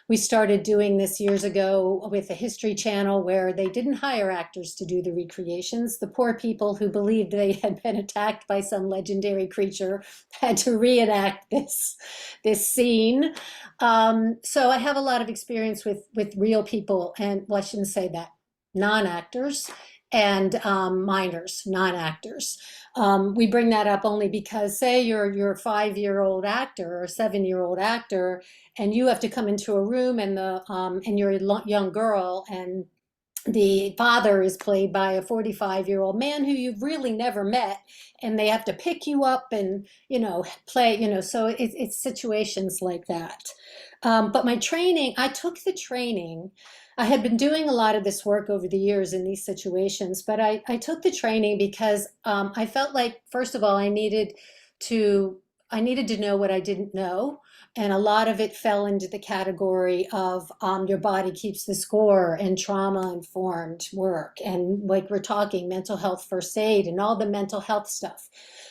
S7: We started doing this years ago with the History Channel, where they didn't hire actors to do the recreations. The poor people who believed they had been attacked by some legendary creature had to reenact this scene. So I have a lot of experience with real people, and well, I shouldn't say that, non-actors and minors, non-actors. We bring that up only because, say you're a 5-year-old actor or a 7-year-old actor, and you have to come into a room, and you're a young girl, and the father is played by a 45-year-old man who you've really never met, and they have to pick you up and play, so it's situations like that. But my training, I took the training. I had been doing a lot of this work over the years in these situations, but I took the training because I felt like, first of all, I needed to I needed to know what I didn't know. And a lot of it fell into the category of your body keeps the score and trauma informed work. And like we're talking mental health first aid and all the mental health stuff.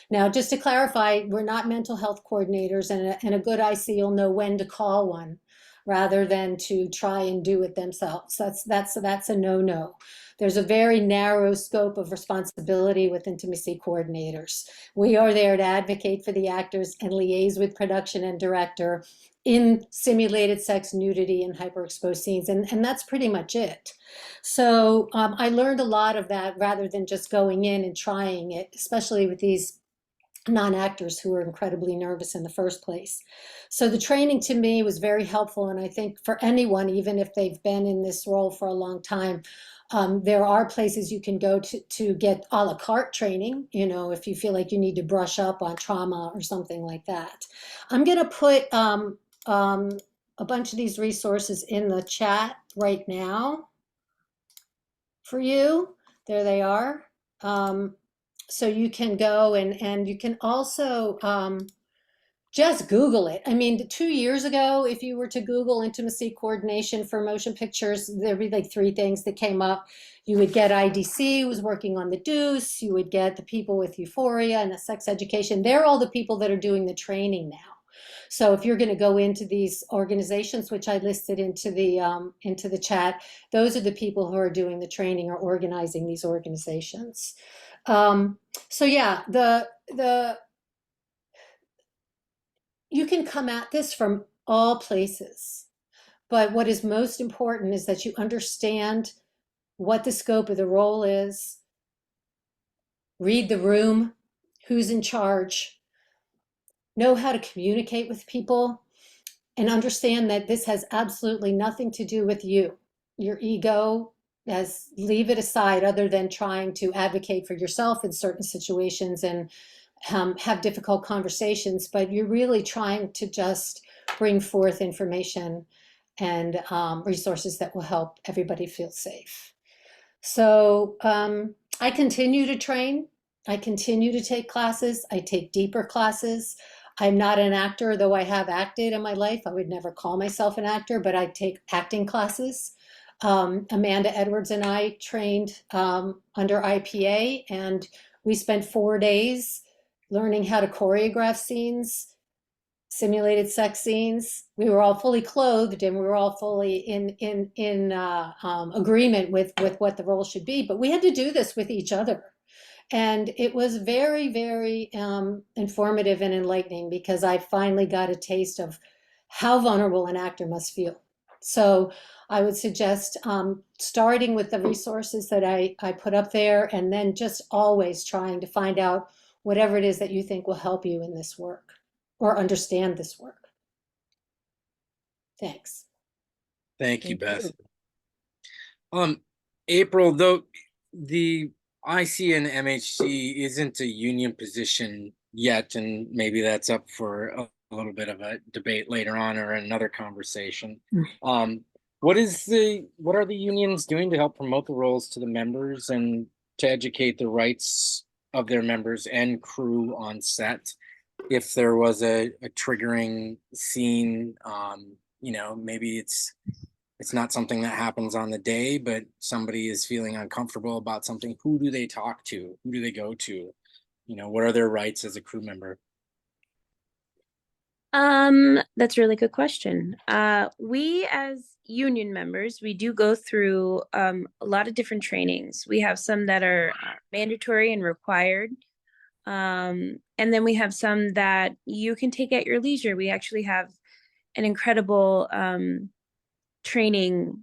S7: Now, just to clarify, we're not mental health coordinators, and a good IC will know when to call one rather than to try and do it themselves. That's a no-no. There's a very narrow scope of responsibility with intimacy coordinators. We are there to advocate for the actors and liaise with production and director in simulated sex, nudity, and hyperexposed scenes. And that's pretty much it. So I learned a lot of that rather than just going in and trying it, especially with these non-actors who were incredibly nervous in the first place. So the training to me was very helpful. And I think for anyone, even if they've been in this role for a long time, there are places you can go to get a la carte training, you know, if you feel like you need to brush up on trauma or something like that. I'm going to put a bunch of these resources in the chat right now for you. There they are. So you can go and you can also just Google it. I mean, 2 years ago, if you were to Google intimacy coordination for motion pictures, there'd be like 3 things that came up. You would get IDC, who was working on The Deuce. You would get the people with Euphoria and the sex education. They're all the people that are doing the training now. So if you're going to go into these organizations, which I listed into the chat, those are the people who are doing the training or organizing these organizations. So yeah, you can come at this from all places, but what is most important is that you understand what the scope of the role is, read the room, who's in charge, know how to communicate with people, and understand that this has absolutely nothing to do with you. Your ego, leave it aside, other than trying to advocate for yourself in certain situations and have difficult conversations, but you're really trying to just bring forth information and resources that will help everybody feel safe. So I continue to train. I continue to take classes. I take deeper classes. I'm not an actor, though I have acted in my life. I would never call myself an actor, but I take acting classes. Amanda Edwards and I trained under IPA, and we spent 4 days learning how to choreograph scenes, simulated sex scenes. We were all fully clothed and we were all fully in agreement with what the role should be. But we had to do this with each other. And it was very, very informative and enlightening, because I finally got a taste of how vulnerable an actor must feel. So I would suggest starting with the resources that I put up there, and then just always trying to find out whatever it is that you think will help you in this work or understand this work. Thanks.
S4: Thank you,
S3: Thank
S4: Beth.
S3: you.
S4: April, though the IC and MHC isn't a union position yet, and maybe that's up for a little bit of a debate later on or another conversation. What are the unions doing to help promote the roles to the members and to educate the rights of their members and crew on set? If there was a triggering scene, you know, maybe it's not something that happens on the day, but somebody is feeling uncomfortable about something. Who do they talk to? Who do they go to? You know, what are their rights as a crew member?
S9: That's a really good question. We as union members, we do go through a lot of different trainings. We have some that are mandatory and required. And then we have some that you can take at your leisure. We actually have an incredible training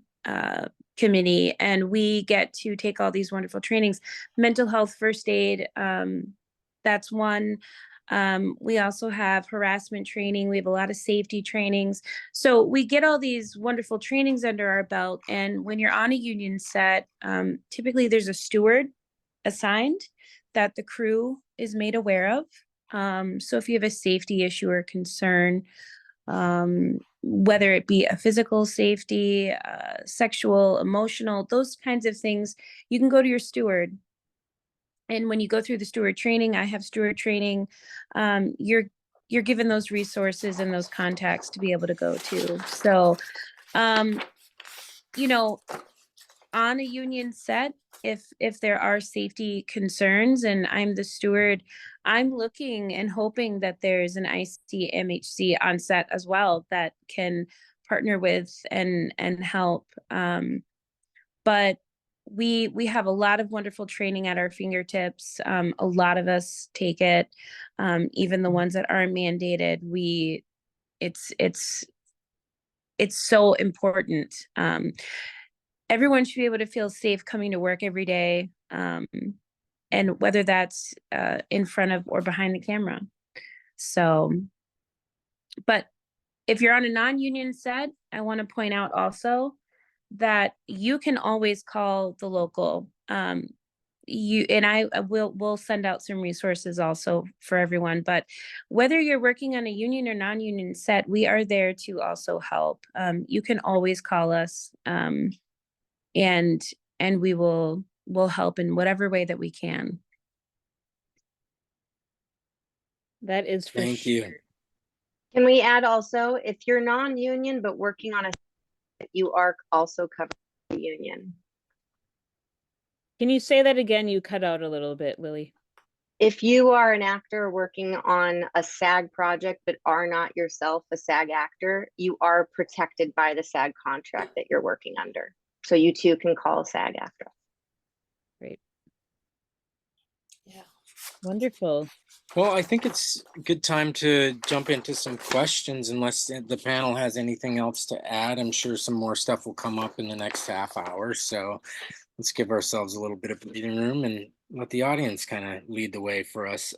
S9: committee, and we get to take all these wonderful trainings. Mental health first aid, that's one. We also have harassment training. We have a lot of safety trainings. So we get all these wonderful trainings under our belt. And when you're on a union set, typically there's a steward assigned that the crew is made aware of. So if you have a safety issue or concern, whether it be a physical safety, sexual, emotional, those kinds of things, you can go to your steward. And when you go through the steward training, I have steward training, you're you're given those resources and those contacts to be able to go to. So, you know, on a union set, if there are safety concerns and I'm the steward, I'm looking and hoping that there's an ICMHC on set as well that can partner with and help. But we have a lot of wonderful training at our fingertips. A lot of us take it, even the ones that aren't mandated. It's so important. Everyone should be able to feel safe coming to work every day, and whether that's in front of or behind the camera. So, but if you're on a non-union set, I want to point out also that you can always call the local. We'll send out some resources also for everyone, but whether you're working on a union or non-union set, we are there to also help. You can always call us, and we'll help in whatever way that we can.
S3: That is for
S4: Thank
S3: sure.
S4: you.
S8: Can we add also, if you're non-union but working on a, you are also covered by the union.
S3: Can you say that again? You cut out a little bit, Lily.
S8: If you are an actor working on a SAG project but are not yourself a SAG actor, you are protected by the SAG contract that you're working under. So you too can call SAG after.
S3: Great.
S7: Yeah.
S3: Wonderful.
S4: Well, I think it's a good time to jump into some questions unless the panel has anything else to add. I'm sure some more stuff will come up in the next half hour. So let's give ourselves a little bit of breathing room and let the audience kind of lead the way for us.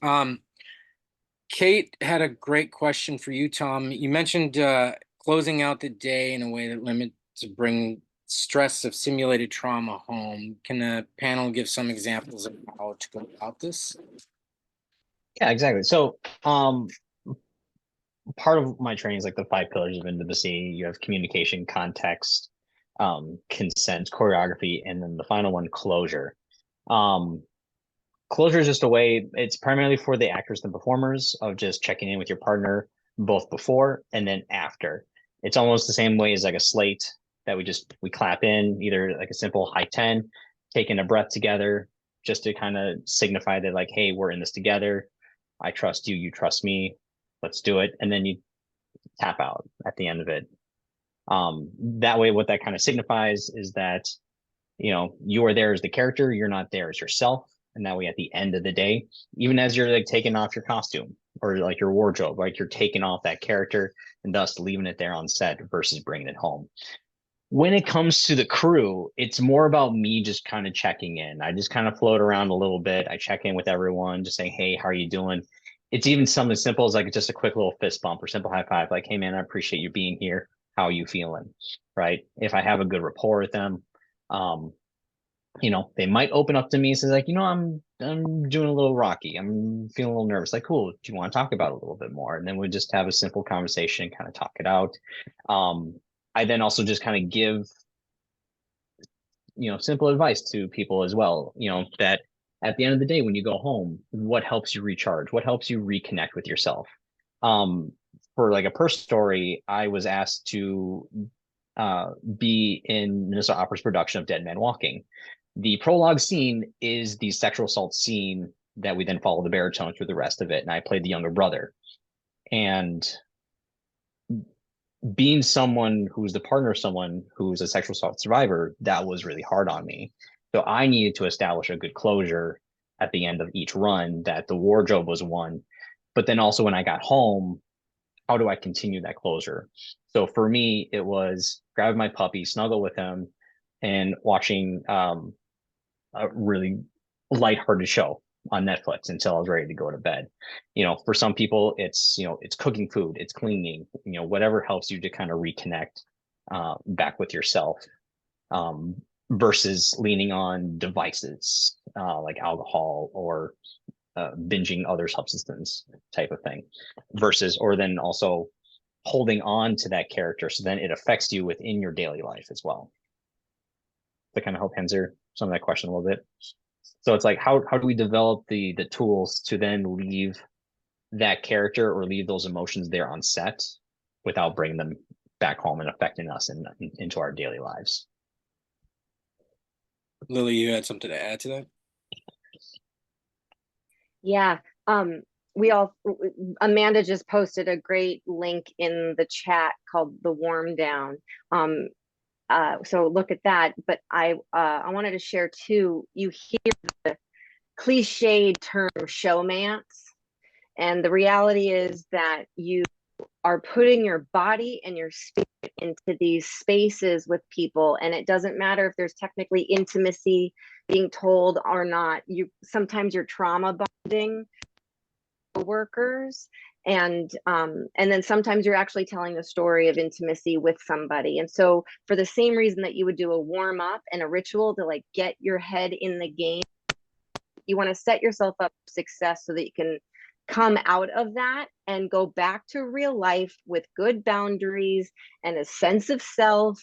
S4: Kate had a great question for you, Tom. You mentioned closing out the day in a way that limits to bring stress of simulated trauma home. Can the panel give some examples of how to go about this?
S6: Yeah, exactly. So part of my training is like the 5 pillars of intimacy. You have communication, context, consent, choreography, and then the final one, closure. Closure is just a way, it's primarily for the actors and performers of just checking in with your partner both before and then after. It's almost the same way as like a slate that we clap in, either like a simple high 10, taking a breath together, just to kind of signify that like, hey, we're in this together. I trust you, you trust me. Let's do it. And then you tap out at the end of it. That way, what that kind of signifies is that, you know, you are there as the character, you're not there as yourself. And that way, at the end of the day, even as you're like taking off your costume or like your wardrobe, like you're taking off that character and thus leaving it there on set versus bringing it home. When it comes to the crew, it's more about me just kind of checking in. I just kind of float around a little bit. I check in with everyone, just saying, hey, how are you doing? It's even something as simple as like just a quick little fist bump or simple high five, like, hey man, I appreciate you being here. How are you feeling? Right? If I have a good rapport with them, you know, they might open up to me and say like, you know, I'm doing a little rocky. I'm feeling a little nervous. Like, cool. Do you want to talk about it a little bit more? And then we just have a simple conversation, kind of talk it out. I then also just kind of give, you know, simple advice to people as well, you know, that at the end of the day, when you go home, what helps you recharge? What helps you reconnect with yourself? For like a personal story, I was asked to be in Minnesota Opera's production of Dead Man Walking. The prologue scene is the sexual assault scene that we then follow the baritone through the rest of it. And I played the younger brother. And being someone who's the partner of someone who's a sexual assault survivor, that was really hard on me. So I needed to establish a good closure at the end of each run, that the wardrobe was one. But then also when I got home, how do I continue that closure? So for me, it was grab my puppy, snuggle with him, and watching a really lighthearted show on Netflix until I was ready to go to bed. You know, for some people, it's, you know, it's cooking food, it's cleaning, you know, whatever helps you to kind of reconnect back with yourself, versus leaning on devices like alcohol or binging other substance type of thing, versus, or then also holding on to that character. So then it affects you within your daily life as well. To kind of help answer some of that question a little bit. So it's like, how do we develop the tools to then leave that character or leave those emotions there on set without bringing them back home and affecting us into our daily lives.
S4: Lily, you had something to add to that?
S8: Yeah. We all, Amanda just posted a great link in the chat called the Warm Down. So look at that. But I wanted to share too, you hear the cliched term showmance. And the reality is that you are putting your body and your spirit into these spaces with people. And it doesn't matter if there's technically intimacy being told or not. Sometimes you're trauma bonding workers, and then sometimes you're actually telling the story of intimacy with somebody. And so for the same reason that you would do a warm up and a ritual to like get your head in the game, you want to set yourself up for success so that you can come out of that and go back to real life with good boundaries and a sense of self.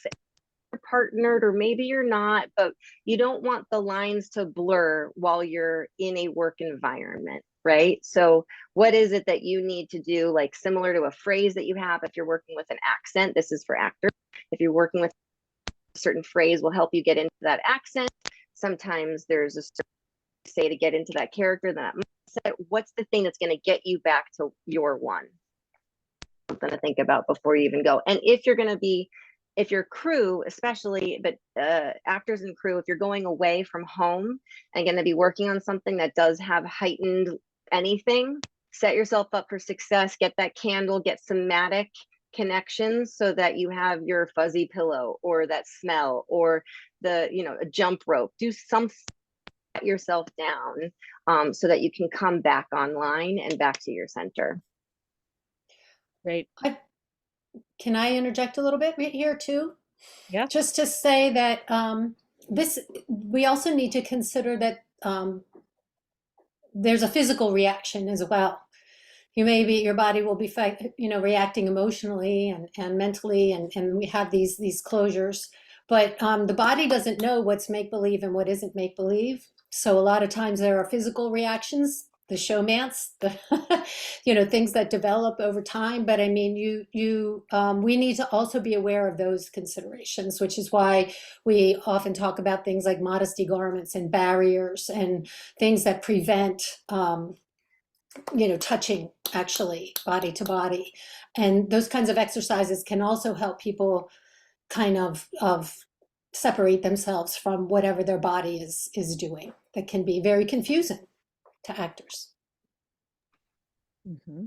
S8: You're partnered or maybe you're not, but you don't want the lines to blur while you're in a work environment, right? So what is it that you need to do, like similar to a phrase that you have? If you're working with an accent, this is for actors. If you're working with a certain phrase, will help you get into that accent. Sometimes there's a certain say to get into that character, that mindset. What's the thing that's going to get you back to your one? Something to think about before you even go. And if you're going to be, if your crew, especially, but actors and crew, if you're going away from home and going to be working on something that does have heightened anything, set yourself up for success. Get that candle, get somatic connections so that you have your fuzzy pillow or that smell or the, a jump rope. Do something, set yourself down so that you can come back online and back to your center.
S3: Right.
S7: Can I interject a little bit here too?
S3: Yeah.
S7: Just to say that we also need to consider that there's a physical reaction as well. Your body will be, reacting emotionally and mentally, and we have these closures. But the body doesn't know what's make-believe and what isn't make-believe. So a lot of times there are physical reactions, the showmance, the things that develop over time. But I mean, we need to also be aware of those considerations, which is why we often talk about things like modesty garments and barriers and things that prevent touching actually body to body. And those kinds of exercises can also help people kind of separate themselves from whatever their body is doing. That can be very confusing to actors.
S3: Mm-hmm.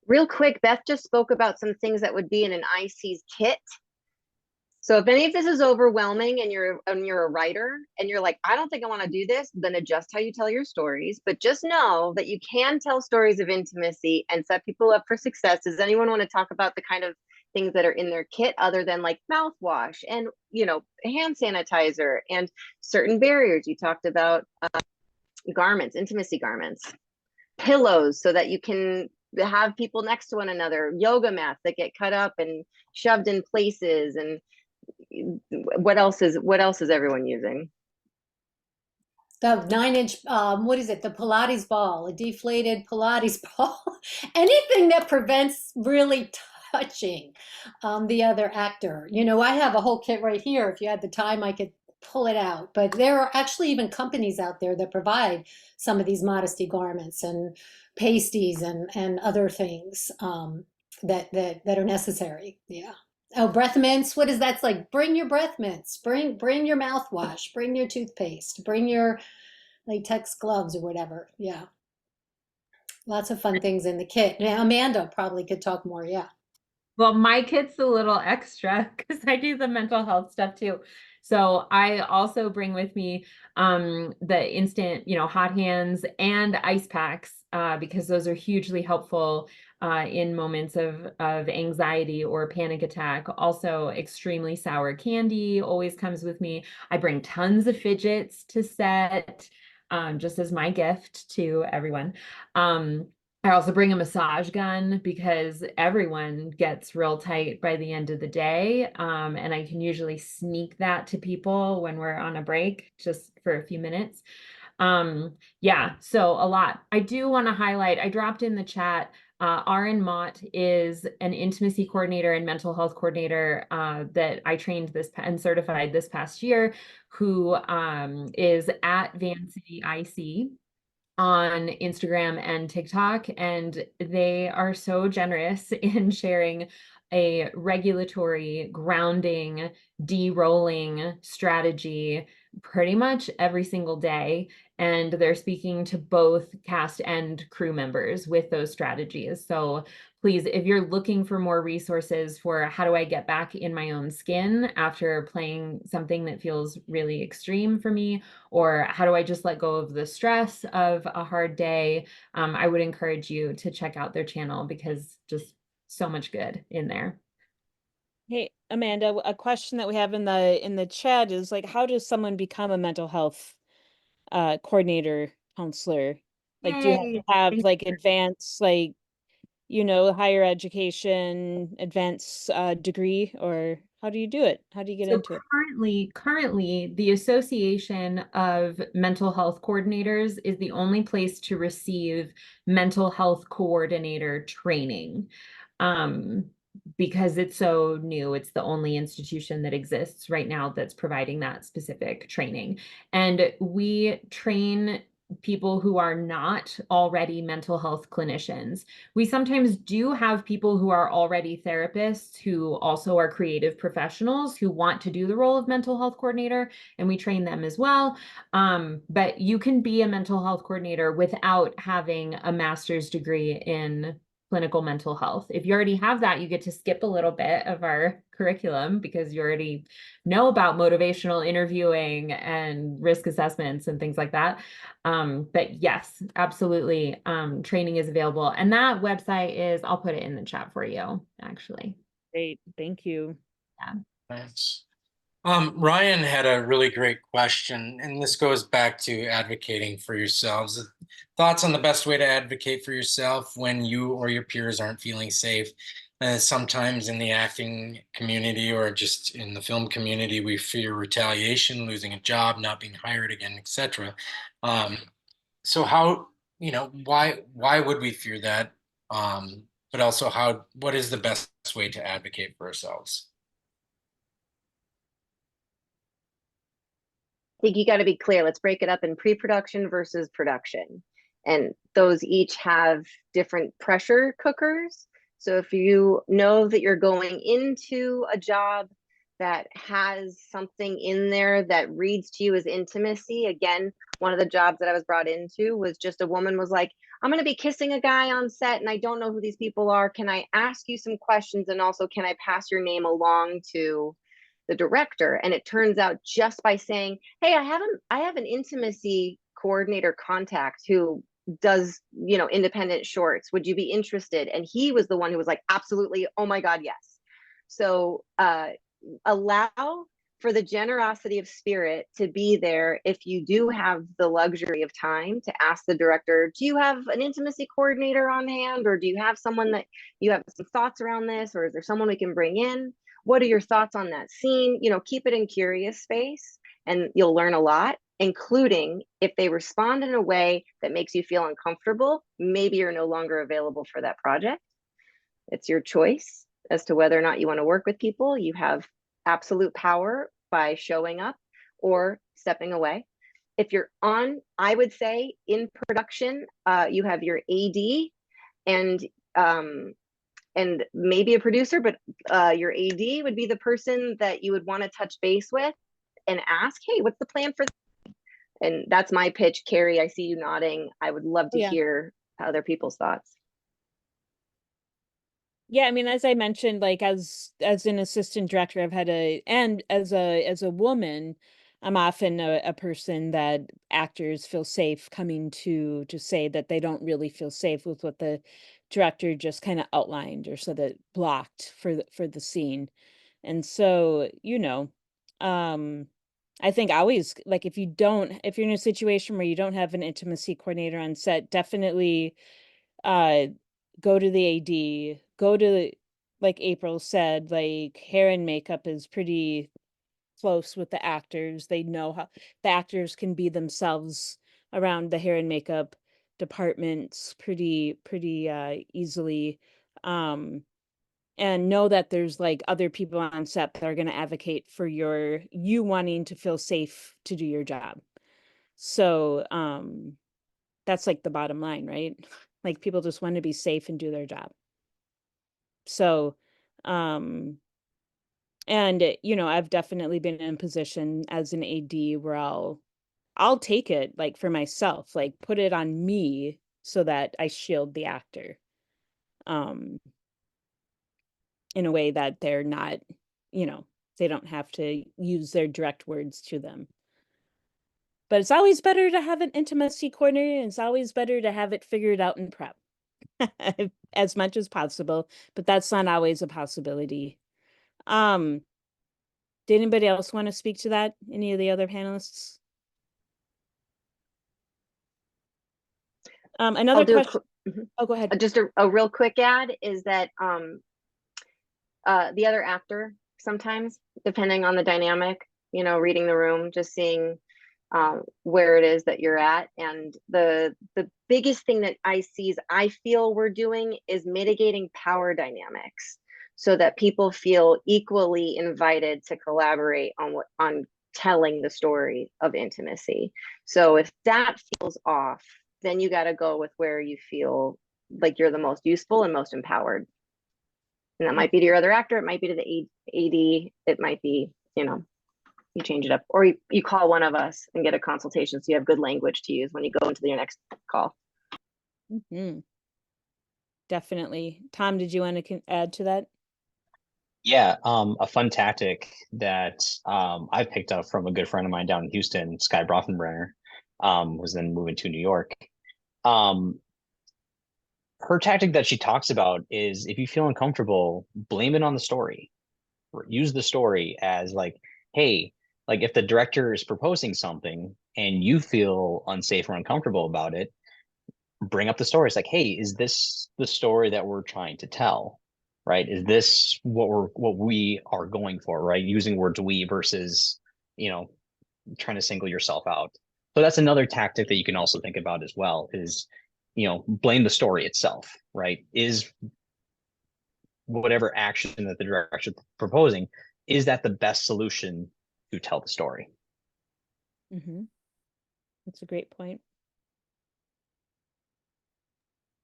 S8: Real quick, Beth just spoke about some things that would be in an IC's kit. So if any of this is overwhelming and you're a writer and you're like, I don't think I want to do this, then adjust how you tell your stories. But just know that you can tell stories of intimacy and set people up for success. Does anyone want to talk about the kind of things that are in their kit other than like mouthwash and, hand sanitizer and certain barriers? You talked about garments, intimacy garments, pillows so that you can have people next to one another, yoga mats that get cut up and shoved in places. And what else is everyone using?
S7: The 9-inch, what is it? The Pilates ball, a deflated Pilates ball, anything that prevents really touching the other actor. I have a whole kit right here. If you had the time, I could pull it out. But there are actually even companies out there that provide some of these modesty garments and pasties and other things that are necessary. Yeah. Oh, breath mints. What is that? It's like, bring your breath mints, bring your mouthwash, bring your toothpaste, bring your latex gloves or whatever. Yeah. Lots of fun things in the kit. Now, Amanda probably could talk more. Yeah.
S5: Well, my kit's a little extra because I do the mental health stuff too. So I also bring with me the instant, hot hands and ice packs because those are hugely helpful in moments of anxiety or panic attack. Also, extremely sour candy always comes with me. I bring tons of fidgets to set just as my gift to everyone. I also bring a massage gun because everyone gets real tight by the end of the day. And I can usually sneak that to people when we're on a break just for a few minutes. Yeah, so a lot. I do want to highlight, I dropped in the chat, RN Mott is an intimacy coordinator and mental health coordinator that I trained and certified this past year, who is at Van City IC on Instagram and TikTok, and they are so generous in sharing a regulatory grounding, de-rolling strategy pretty much every single day. And they're speaking to both cast and crew members with those strategies. So please, if you're looking for more resources for how do I get back in my own skin after playing something that feels really extreme for me, or how do I just let go of the stress of a hard day, I would encourage you to check out their channel, because just so much good in there.
S3: Hey, Amanda, a question that we have in the chat is like, how does someone become a mental health coordinator, counselor? Like, do you have to
S5: Yay.
S3: have
S5: Thank
S3: like
S5: you.
S3: advanced, like, you know, higher education, advanced degree, or how do you do it? How do you get
S5: So
S3: into it?
S5: currently, the Association of Mental Health Coordinators is the only place to receive mental health coordinator training. Because it's so new, it's the only institution that exists right now that's providing that specific training. And we train people who are not already mental health clinicians. We sometimes do have people who are already therapists who also are creative professionals who want to do the role of mental health coordinator, and we train them as well. But you can be a mental health coordinator without having a master's degree in clinical mental health. If you already have that, you get to skip a little bit of our curriculum because you already know about motivational interviewing and risk assessments and things like that. But yes, absolutely. Training is available. And that website is, I'll put it in the chat for you, actually.
S3: Great, thank you.
S5: Yeah.
S4: Thanks. Ryan had a really great question, and this goes back to advocating for yourselves. Thoughts on the best way to advocate for yourself when you or your peers aren't feeling safe? Sometimes in the acting community or just in the film community, we fear retaliation, losing a job, not being hired again, etc. So how, why would we fear that? But also what is the best way to advocate for ourselves?
S8: I think you got to be clear. Let's break it up in pre-production versus production. And those each have different pressure cookers. So if you know that you're going into a job that has something in there that reads to you as intimacy, again, one of the jobs that I was brought into was just a woman was like, I'm going to be kissing a guy on set and I don't know who these people are. Can I ask you some questions? And also, can I pass your name along to the director? And it turns out just by saying, hey, I have an intimacy coordinator contact who does, independent shorts. Would you be interested? And he was the one who was like, absolutely. Oh my God, yes. So allow for the generosity of spirit to be there. If you do have the luxury of time to ask the director, do you have an intimacy coordinator on hand? Or do you have someone that you have some thoughts around this? Or is there someone we can bring in? What are your thoughts on that scene? Keep it in curious space and you'll learn a lot, including if they respond in a way that makes you feel uncomfortable, maybe you're no longer available for that project. It's your choice as to whether or not you want to work with people. You have absolute power by showing up or stepping away. If you're on, I would say in production, you have your AD and maybe a producer, but your AD would be the person that you would want to touch base with and ask, hey, what's the plan for? And that's my pitch. Carrie, I see you nodding. I would love to hear other people's thoughts.
S3: Yeah, I mean, as I mentioned, like as an assistant director, I've had and as a woman, I'm often a person that actors feel safe coming to say that they don't really feel safe with what the director just kind of outlined or so that blocked for the scene. And so, I think always, like, if you're in a situation where you don't have an intimacy coordinator on set, definitely go to the AD, go to, like April said, like hair and makeup is pretty close with the actors. They know how the actors can be themselves around the hair and makeup departments pretty easily. And know that there's like other people on set that are going to advocate for you wanting to feel safe to do your job. So that's like the bottom line, right? Like people just want to be safe and do their job. So and you know, I've definitely been in a position as an AD where I'll take it like for myself, like put it on me so that I shield the actor. In a way that they're not, you know, they don't have to use their direct words to them. But it's always better to have an intimacy coordinator, and it's always better to have it figured out in prep as much as possible, but that's not always a possibility. Did anybody else want to speak to that? Any of the other panelists? Another
S8: I'll do a
S3: question.
S8: Mhm.
S3: Oh, go ahead.
S8: Just a real quick add is that the other actor sometimes, depending on the dynamic, you know, reading the room, just seeing where it is that you're at. And the biggest thing that I feel we're doing is mitigating power dynamics so that people feel equally invited to collaborate on telling the story of intimacy. So if that feels off, then you got to go with where you feel like you're the most useful and most empowered. And that might be to your other actor, it might be to the AD, it might be, you know, you change it up, or you call one of us and get a consultation so you have good language to use when you go into your next call.
S3: Mm-hmm. Definitely. Tom, did you want to add to that?
S6: Yeah, a fun tactic that I picked up from a good friend of mine down in Houston, Sky Brofenbrenner, was then moving to New York. Her tactic that she talks about is if you feel uncomfortable, blame it on the story. Use the story as like, hey, like if the director is proposing something and you feel unsafe or uncomfortable about it, bring up the story. It's like, hey, is this the story that we're trying to tell? Right? Is this what we are going for? Right? Using words we versus, you know, trying to single yourself out. So that's another tactic that you can also think about as well is, you know, blame the story itself, right? Is whatever action that the director is proposing, is that the best solution to tell the story?
S3: Mm-hmm. That's a great point.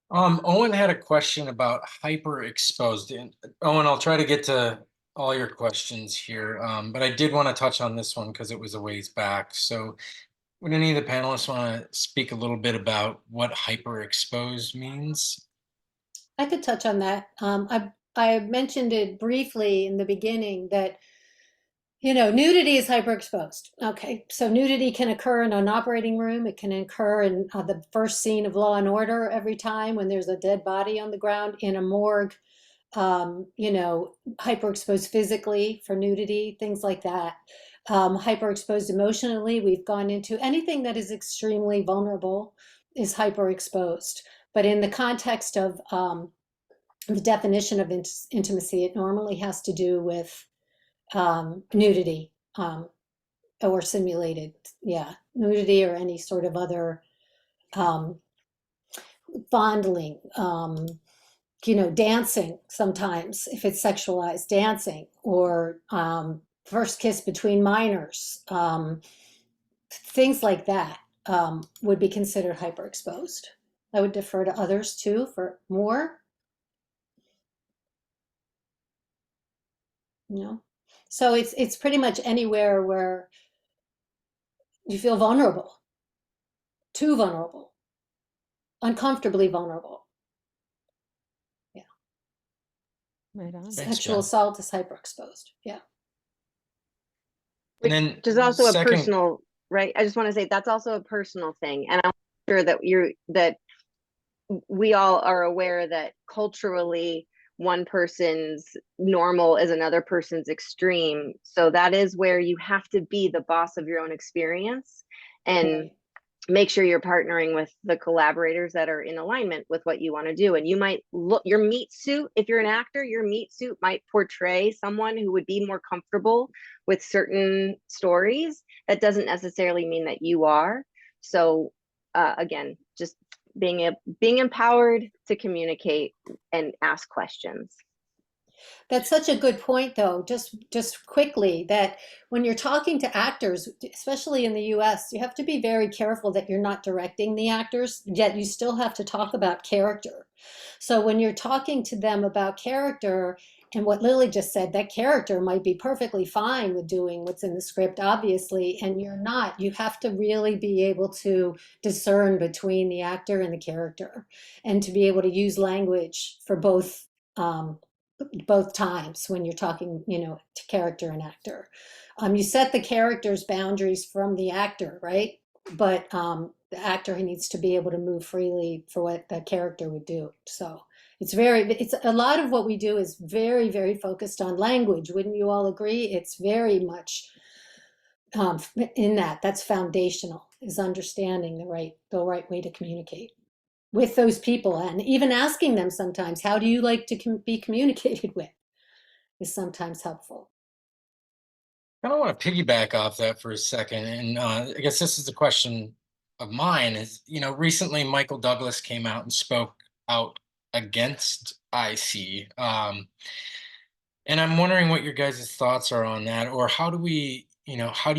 S4: Owen had a question about hyper-exposed. And Owen, I'll try to get to all your questions here, but I did want to touch on this one because it was a ways back. So would any of the panelists want to speak a little bit about what hyper-exposed means?
S7: I could touch on that. I mentioned it briefly in the beginning that, you know, nudity is hyperexposed. Okay, so nudity can occur in an operating room. It can occur in the first scene of Law and Order every time when there's a dead body on the ground, in a morgue. You know, hyperexposed physically for nudity, things like that. Hyperexposed emotionally, we've gone into anything that is extremely vulnerable is hyperexposed. But in the context of the definition of intimacy, it normally has to do with nudity or simulated, nudity or any sort of other fondling, you know, dancing sometimes if it's sexualized, dancing, or first kiss between minors, things like that would be considered hyperexposed. I would defer to others too for more. You know, so it's pretty much anywhere where you feel vulnerable, too vulnerable, uncomfortably vulnerable. Yeah.
S3: Right on.
S4: Thanks,
S7: Sexual
S4: Jen.
S7: assault is hyperexposed. Yeah.
S4: And then
S8: Which is also a
S4: second,
S8: personal, right? I just want to say that's also a personal thing. And I'm sure that we all are aware that culturally one person's normal is another person's extreme. So that is where you have to be the boss of your own experience and
S7: Right.
S8: make sure you're partnering with the collaborators that are in alignment with what you want to do. And you might look, your meat suit, if you're an actor, your meat suit might portray someone who would be more comfortable with certain stories. That doesn't necessarily mean that you are. So again, just being empowered to communicate and ask questions.
S7: That's such a good point, though. Just quickly, that when you're talking to actors, especially in the US, you have to be very careful that you're not directing the actors, yet you still have to talk about character. So when you're talking to them about character, and what Lily just said, that character might be perfectly fine with doing what's in the script, obviously, and you're not. You have to really be able to discern between the actor and the character, and to be able to use language for both times when you're talking, to character and actor. You set the character's boundaries from the actor, right? But the actor needs to be able to move freely for what the character would do. So it's a lot of what we do is very, very focused on language. Wouldn't you all agree? It's very much in that's foundational, is understanding the right way to communicate with those people, and even asking them sometimes, how do you like to be communicated with, is sometimes helpful.
S4: I don't want to piggyback off that for a second. And I guess this is a question of mine is, recently Michael Douglas came out and spoke out against IC. And I'm wondering what your guys' thoughts are on that, or how do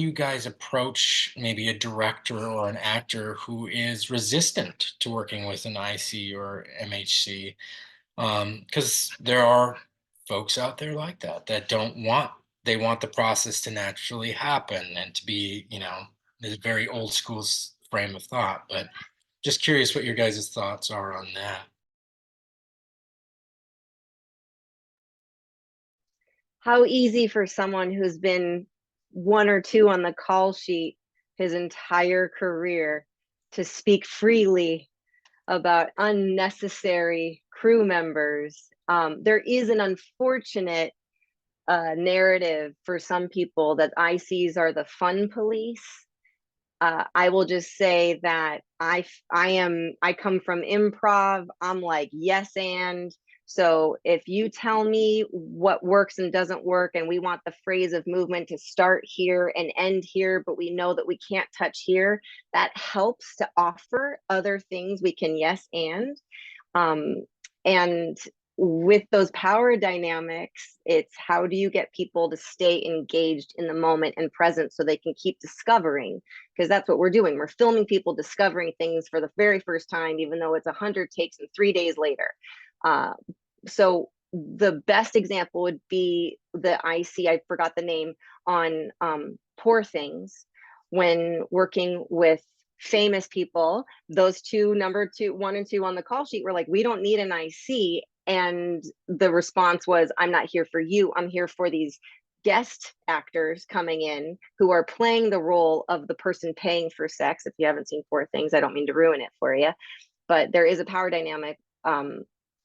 S4: you guys approach maybe a director or an actor who is resistant to working with an IC or MHC? Because there are folks out there like that they want the process to naturally happen and to be, this very old school frame of thought. But just curious what your guys' thoughts are on that.
S8: How easy for someone who's been 1 or 2 on the call sheet his entire career to speak freely about unnecessary crew members. There is an unfortunate narrative for some people that ICs are the fun police. I will just say that I come from improv. I'm like, yes, and so if you tell me what works and doesn't work, and we want the phrase of movement to start here and end here, but we know that we can't touch here, that helps to offer other things we can yes and with those power dynamics, it's how do you get people to stay engaged in the moment and present so they can keep discovering, because that's what we're doing. We're filming people discovering things for the very first time, even though it's 100 takes and 3 days later. So the best example would be the IC, I forgot the name, on Poor Things, when working with famous people. Those number 1 and 2 on the call sheet were like, we don't need an IC. And the response was, I'm not here for you. I'm here for these guest actors coming in who are playing the role of the person paying for sex. If you haven't seen Poor Things, I don't mean to ruin it for you, but there is a power dynamic.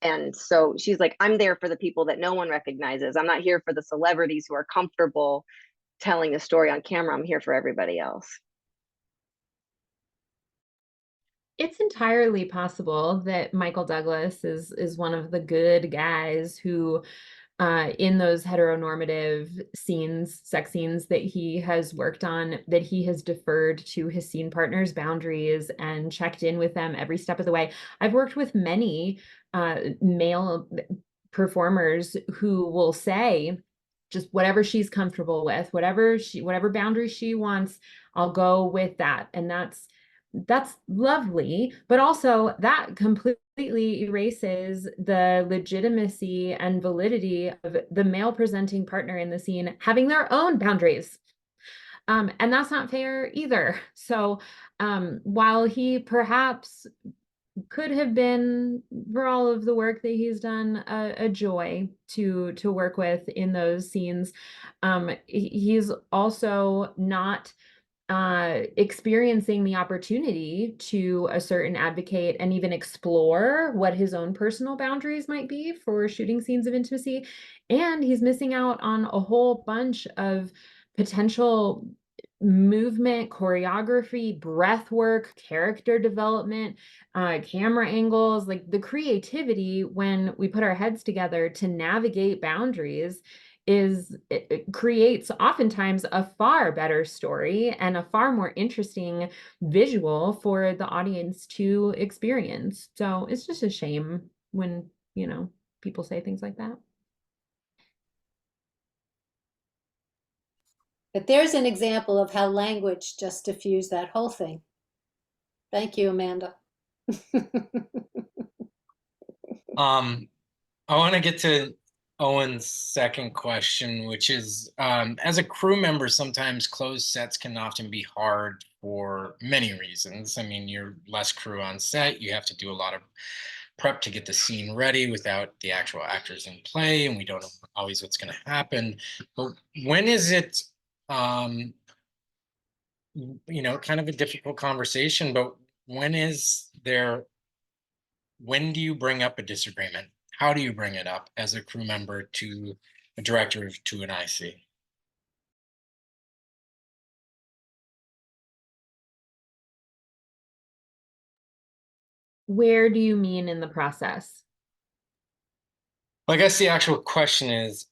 S8: And so she's like, I'm there for the people that no one recognizes. I'm not here for the celebrities who are comfortable telling a story on camera. I'm here for everybody else.
S5: It's entirely possible that Michael Douglas is one of the good guys who, in those heteronormative sex scenes that he has worked on, that he has deferred to his scene partners' boundaries and checked in with them every step of the way. I've worked with many male performers who will say, just whatever she's comfortable with, whatever boundary she wants, I'll go with that. And that's lovely, but also that completely erases the legitimacy and validity of the male presenting partner in the scene having their own boundaries. And that's not fair either. So while he perhaps could have been, for all of the work that he's done, a joy to work with in those scenes, he's also not experiencing the opportunity to assert and advocate and even explore what his own personal boundaries might be for shooting scenes of intimacy. And he's missing out on a whole bunch of potential movement, choreography, breath work, character development, camera angles, like the creativity when we put our heads together to navigate boundaries it creates oftentimes a far better story and a far more interesting visual for the audience to experience. So it's just a shame when, you know, people say things like that.
S7: But there's an example of how language just diffused that whole thing. Thank you, Amanda.
S4: I want to get to Owen's second question, which is, as a crew member, sometimes closed sets can often be hard for many reasons. I mean, you're less crew on set, you have to do a lot of prep to get the scene ready without the actual actors in play, and we don't know always what's going to happen. But when is it, you know, kind of a difficult conversation, but when do you bring up a disagreement? How do you bring it up as a crew member to a director to an IC?
S5: Where do you mean in the process?
S4: Well, I guess the actual question is,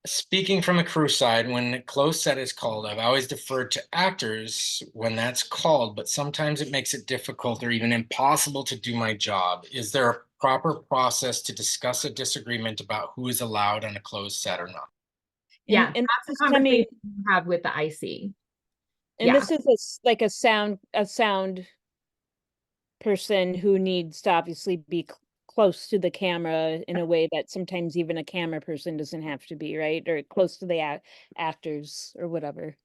S4: speaking from a crew side, when a closed set is called, I've always deferred to actors when that's called, but sometimes it makes it difficult or even impossible to do my job. Is there a proper process to discuss a disagreement about who is allowed on a closed set or not?
S5: Yeah,
S3: And
S5: that's
S3: this is
S5: a
S3: coming-
S5: conversation you have with the IC.
S3: And
S5: Yeah.
S3: this is like a sound person who needs to obviously be close to the camera in a way that sometimes even a camera person doesn't have to be, right? Or close to the actors or whatever.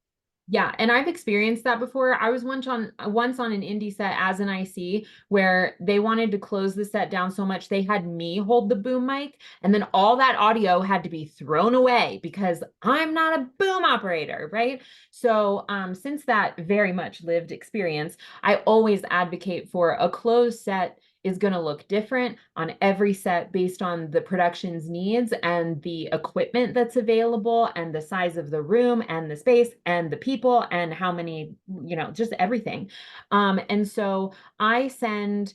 S5: Yeah, and I've experienced that before. I was once on an indie set as an IC where they wanted to close the set down so much they had me hold the boom mic, and then all that audio had to be thrown away because I'm not a boom operator, right? So since that very much lived experience, I always advocate for a closed set is going to look different on every set based on the production's needs and the equipment that's available and the size of the room and the space and the people and how many, you know, just everything. And so I send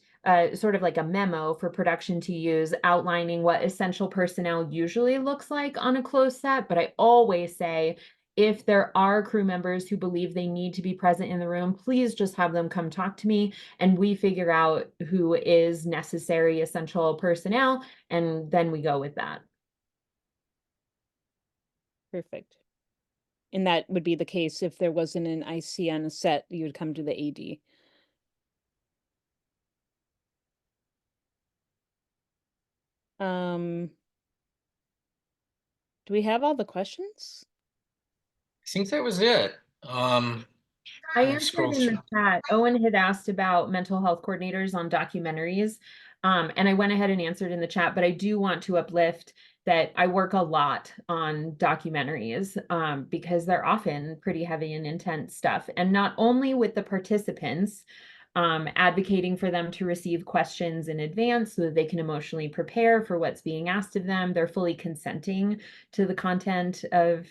S5: sort of like a memo for production to use outlining what essential personnel usually looks like on a closed set. But I always say, if there are crew members who believe they need to be present in the room, please just have them come talk to me and we figure out who is necessary essential personnel, and then we go with that.
S3: Perfect. And that would be the case if there wasn't an IC on a set, you would come to the AD. Do we have all the questions?
S4: I think that was it.
S5: I
S4: I'll
S5: answered
S4: scroll
S5: in the
S4: through.
S5: chat. Owen had asked about mental health coordinators on documentaries. And I went ahead and answered in the chat, but I do want to uplift that I work a lot on documentaries because they're often pretty heavy and intense stuff. And not only with the participants, advocating for them to receive questions in advance so that they can emotionally prepare for what's being asked of them. They're fully consenting to the content of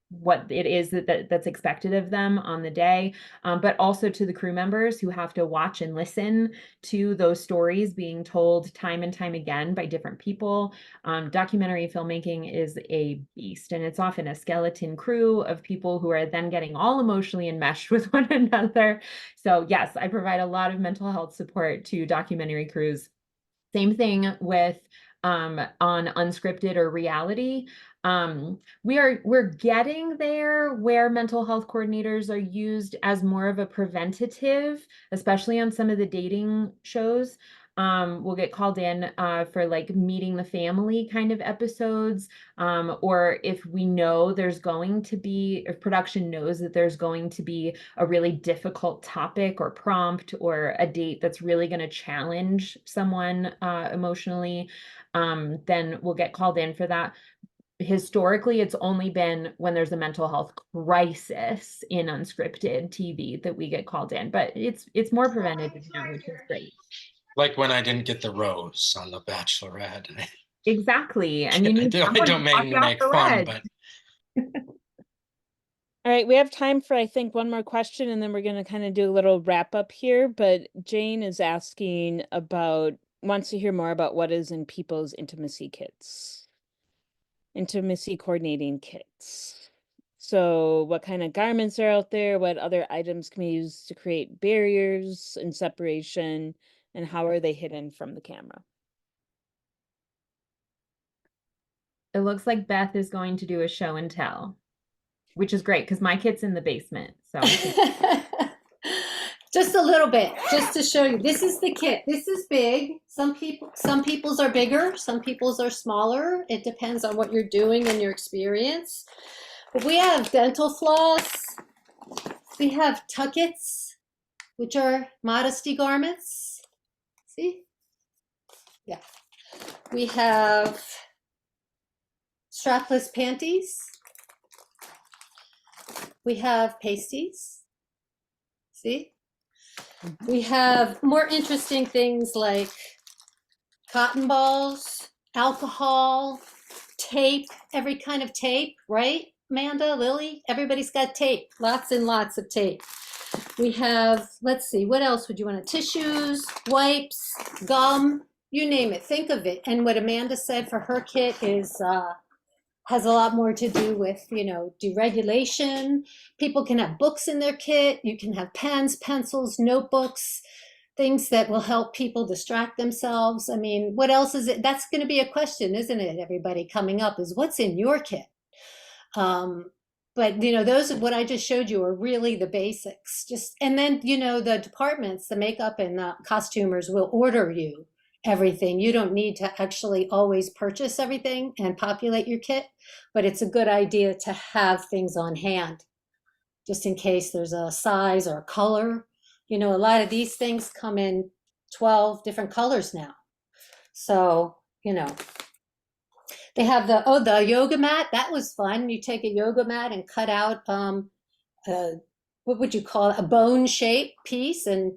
S5: what it is that's expected of them on the day, but also to the crew members who have to watch and listen to those stories being told time and time again by different people. Documentary filmmaking is a beast, and it's often a skeleton crew of people who are then getting all emotionally enmeshed with one another. So yes, I provide a lot of mental health support to documentary crews. Same thing with on unscripted or reality. We're getting there where mental health coordinators are used as more of a preventative, especially on some of the dating shows. We'll get called in for like meeting the family kind of episodes, or if we know there's going to be, if production knows that there's going to be a really difficult topic or prompt or a date that's really going to challenge someone emotionally, then we'll get called in for that. Historically, it's only been when there's a mental health crisis in unscripted TV that we get called in, but it's more preventative now, which is great.
S4: Like when I didn't get the rose on The Bachelorette.
S5: Exactly, and you need
S4: I
S5: someone
S4: don't
S5: to
S4: mean to
S5: walk
S4: make
S5: off the
S4: fun,
S5: ledge.
S4: but
S3: All right, we have time for, I think, one more question, and then we're going to kind of do a little wrap up here. But Jane is asking wants to hear more about what is in people's intimacy kits. intimacy coordinating kits. So what kind of garments are out there? What other items can we use to create barriers and separation? And how are they hidden from the camera?
S5: It looks like Beth is going to do a show and tell, which is great because my kit's in the basement. So
S7: Just a little bit, just to show you. This is the kit. This is big. Some people's are bigger, some people's are smaller. It depends on what you're doing and your experience. But we have dental floss. We have tuckets, which are modesty garments. See? Yeah. We have strapless panties. We have pasties. See? We have more interesting things like cotton balls, alcohol, tape, every kind of tape, right? Amanda, Lily, everybody's got tape, lots and lots of tape. We have, let's see, what else would you want? Tissues, wipes, gum, you name it, think of it. And what Amanda said for her kit is, has a lot more to do with, you know, deregulation. People can have books in their kit. You can have pens, pencils, notebooks, things that will help people distract themselves. I mean, what else is it? That's going to be a question, isn't it, everybody, coming up, is what's in your kit? But, you know, those, what I just showed you are really the basics. Just, and then, you know, the departments, the makeup and the costumers will order you everything. You don't need to actually always purchase everything and populate your kit, but it's a good idea to have things on hand just in case there's a size or a color. You know, a lot of these things come in 12 different colors now. So, you know, they have the yoga mat. That was fun. You take a yoga mat and cut out, what would you call it? A bone shape piece and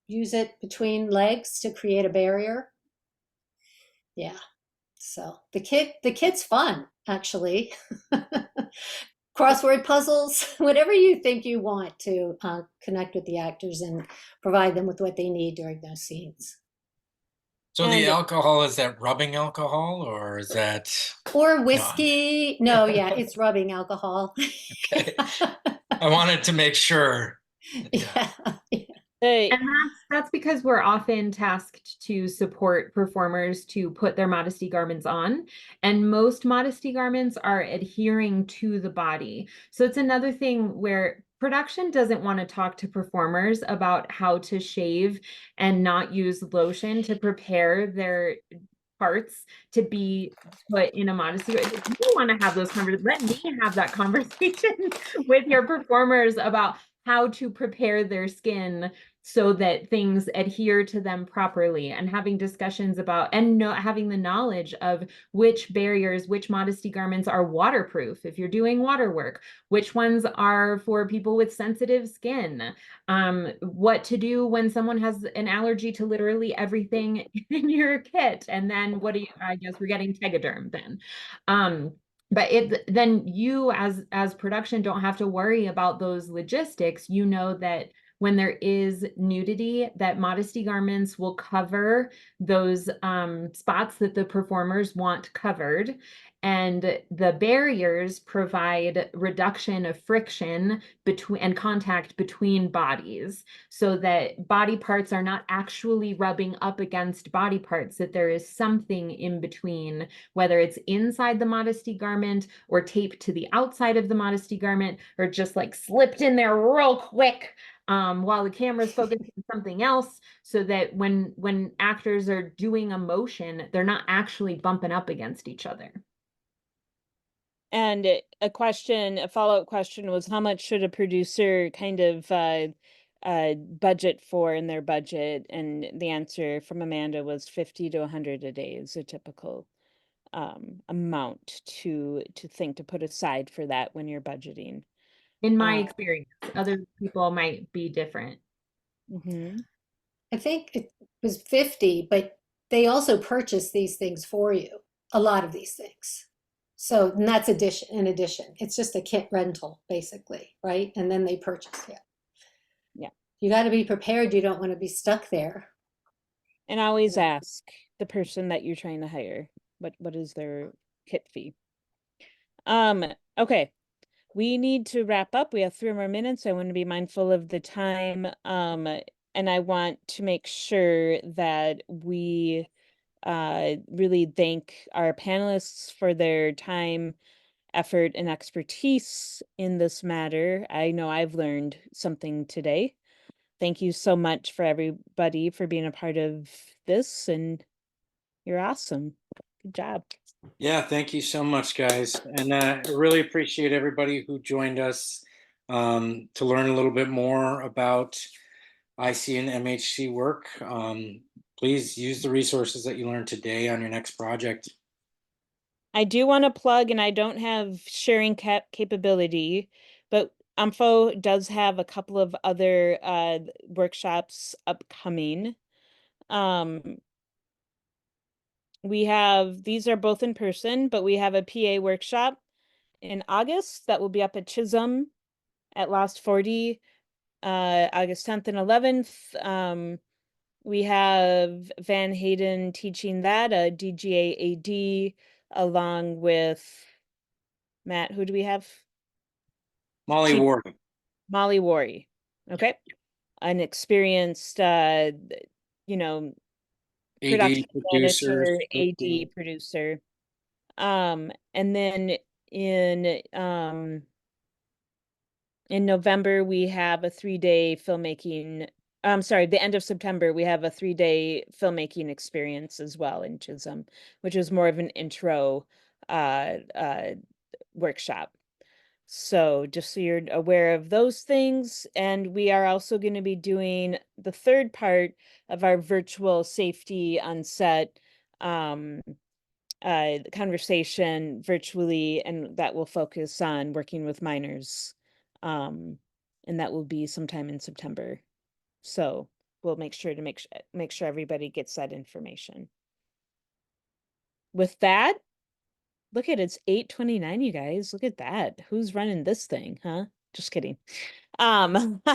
S7: use it between legs to create a barrier. Yeah. So the kit's fun, actually. Crossword puzzles, whatever you think you want to connect with the actors and provide them with what they need during those scenes.
S4: So the alcohol, is that rubbing alcohol or is that?
S7: Or whiskey. No, yeah, it's rubbing alcohol.
S4: Okay. I wanted to make sure.
S7: Yeah.
S5: And that's because we're often tasked to support performers to put their modesty garments on, and most modesty garments are adhering to the body. So it's another thing where production doesn't want to talk to performers about how to shave and not use lotion to prepare their parts to be put in a modesty. If you want to have those conversations, let me have that conversation with your performers about how to prepare their skin so that things adhere to them properly, and having discussions about and having the knowledge of which barriers, which modesty garments are waterproof if you're doing water work, which ones are for people with sensitive skin, what to do when someone has an allergy to literally everything in your kit, and then what do you, I guess we're getting Tegaderm then. But then you as production don't have to worry about those logistics. You know that when there is nudity, that modesty garments will cover those spots that the performers want covered. And the barriers provide reduction of friction between and contact between bodies, so that body parts are not actually rubbing up against body parts, that there is something in between, whether it's inside the modesty garment or taped to the outside of the modesty garment, or just like slipped in there real quick while the camera's focused on something else, so that when actors are doing a motion, they're not actually bumping up against each other.
S3: And a follow-up question was, how much should a producer kind of budget for in their budget? And the answer from Amanda was 50 to 100 a day is a typical amount to think to put aside for that when you're budgeting.
S5: In my experience, other people might be different.
S3: Mm-hmm.
S7: I think it was 50, but they also purchase these things for you, a lot of these things. So and that's in addition. It's just a kit rental, basically, right? And then they purchase it.
S3: Yeah.
S7: You got to be prepared. You don't want to be stuck there.
S3: And always ask the person that you're trying to hire, what is their kit fee? Okay. We need to wrap up. We have 3 more minutes. I want to be mindful of the time. And I want to make sure that we really thank our panelists for their time, effort, and expertise in this matter. I know I've learned something today. Thank you so much for everybody for being a part of this, and you're awesome. Good job.
S4: Yeah, thank you so much, guys. And I really appreciate everybody who joined us to learn a little bit more about IC and MHC work. Please use the resources that you learned today on your next project.
S3: I do want to plug, and I don't have sharing capability, but UMFO does have a couple of other workshops upcoming. These are both in person, but we have a PA workshop in August that will be up at Chisholm at Lost 40, August 10th and 11th. We have Van Hayden teaching that, a DGA AD, along with Matt. Who do we have?
S4: Molly
S3: Chief-
S4: Ward.
S3: Molly Worry. Okay. An experienced, you know, production
S4: producer,
S3: manager, AD producer. And then in November, we have a 3-day filmmaking. I'm sorry, the end of September, we have a 3-day filmmaking experience as well in Chisholm, which is more of an intro workshop. So just so you're aware of those things. And we are also going to be doing the 3rd part of our virtual safety on set conversation virtually, and that will focus on working with minors. And that will be sometime in September. So we'll make sure to make sure everybody gets that information. With that, look at it's 8:29, you guys. Look at that. Who's running this thing, huh? Just kidding.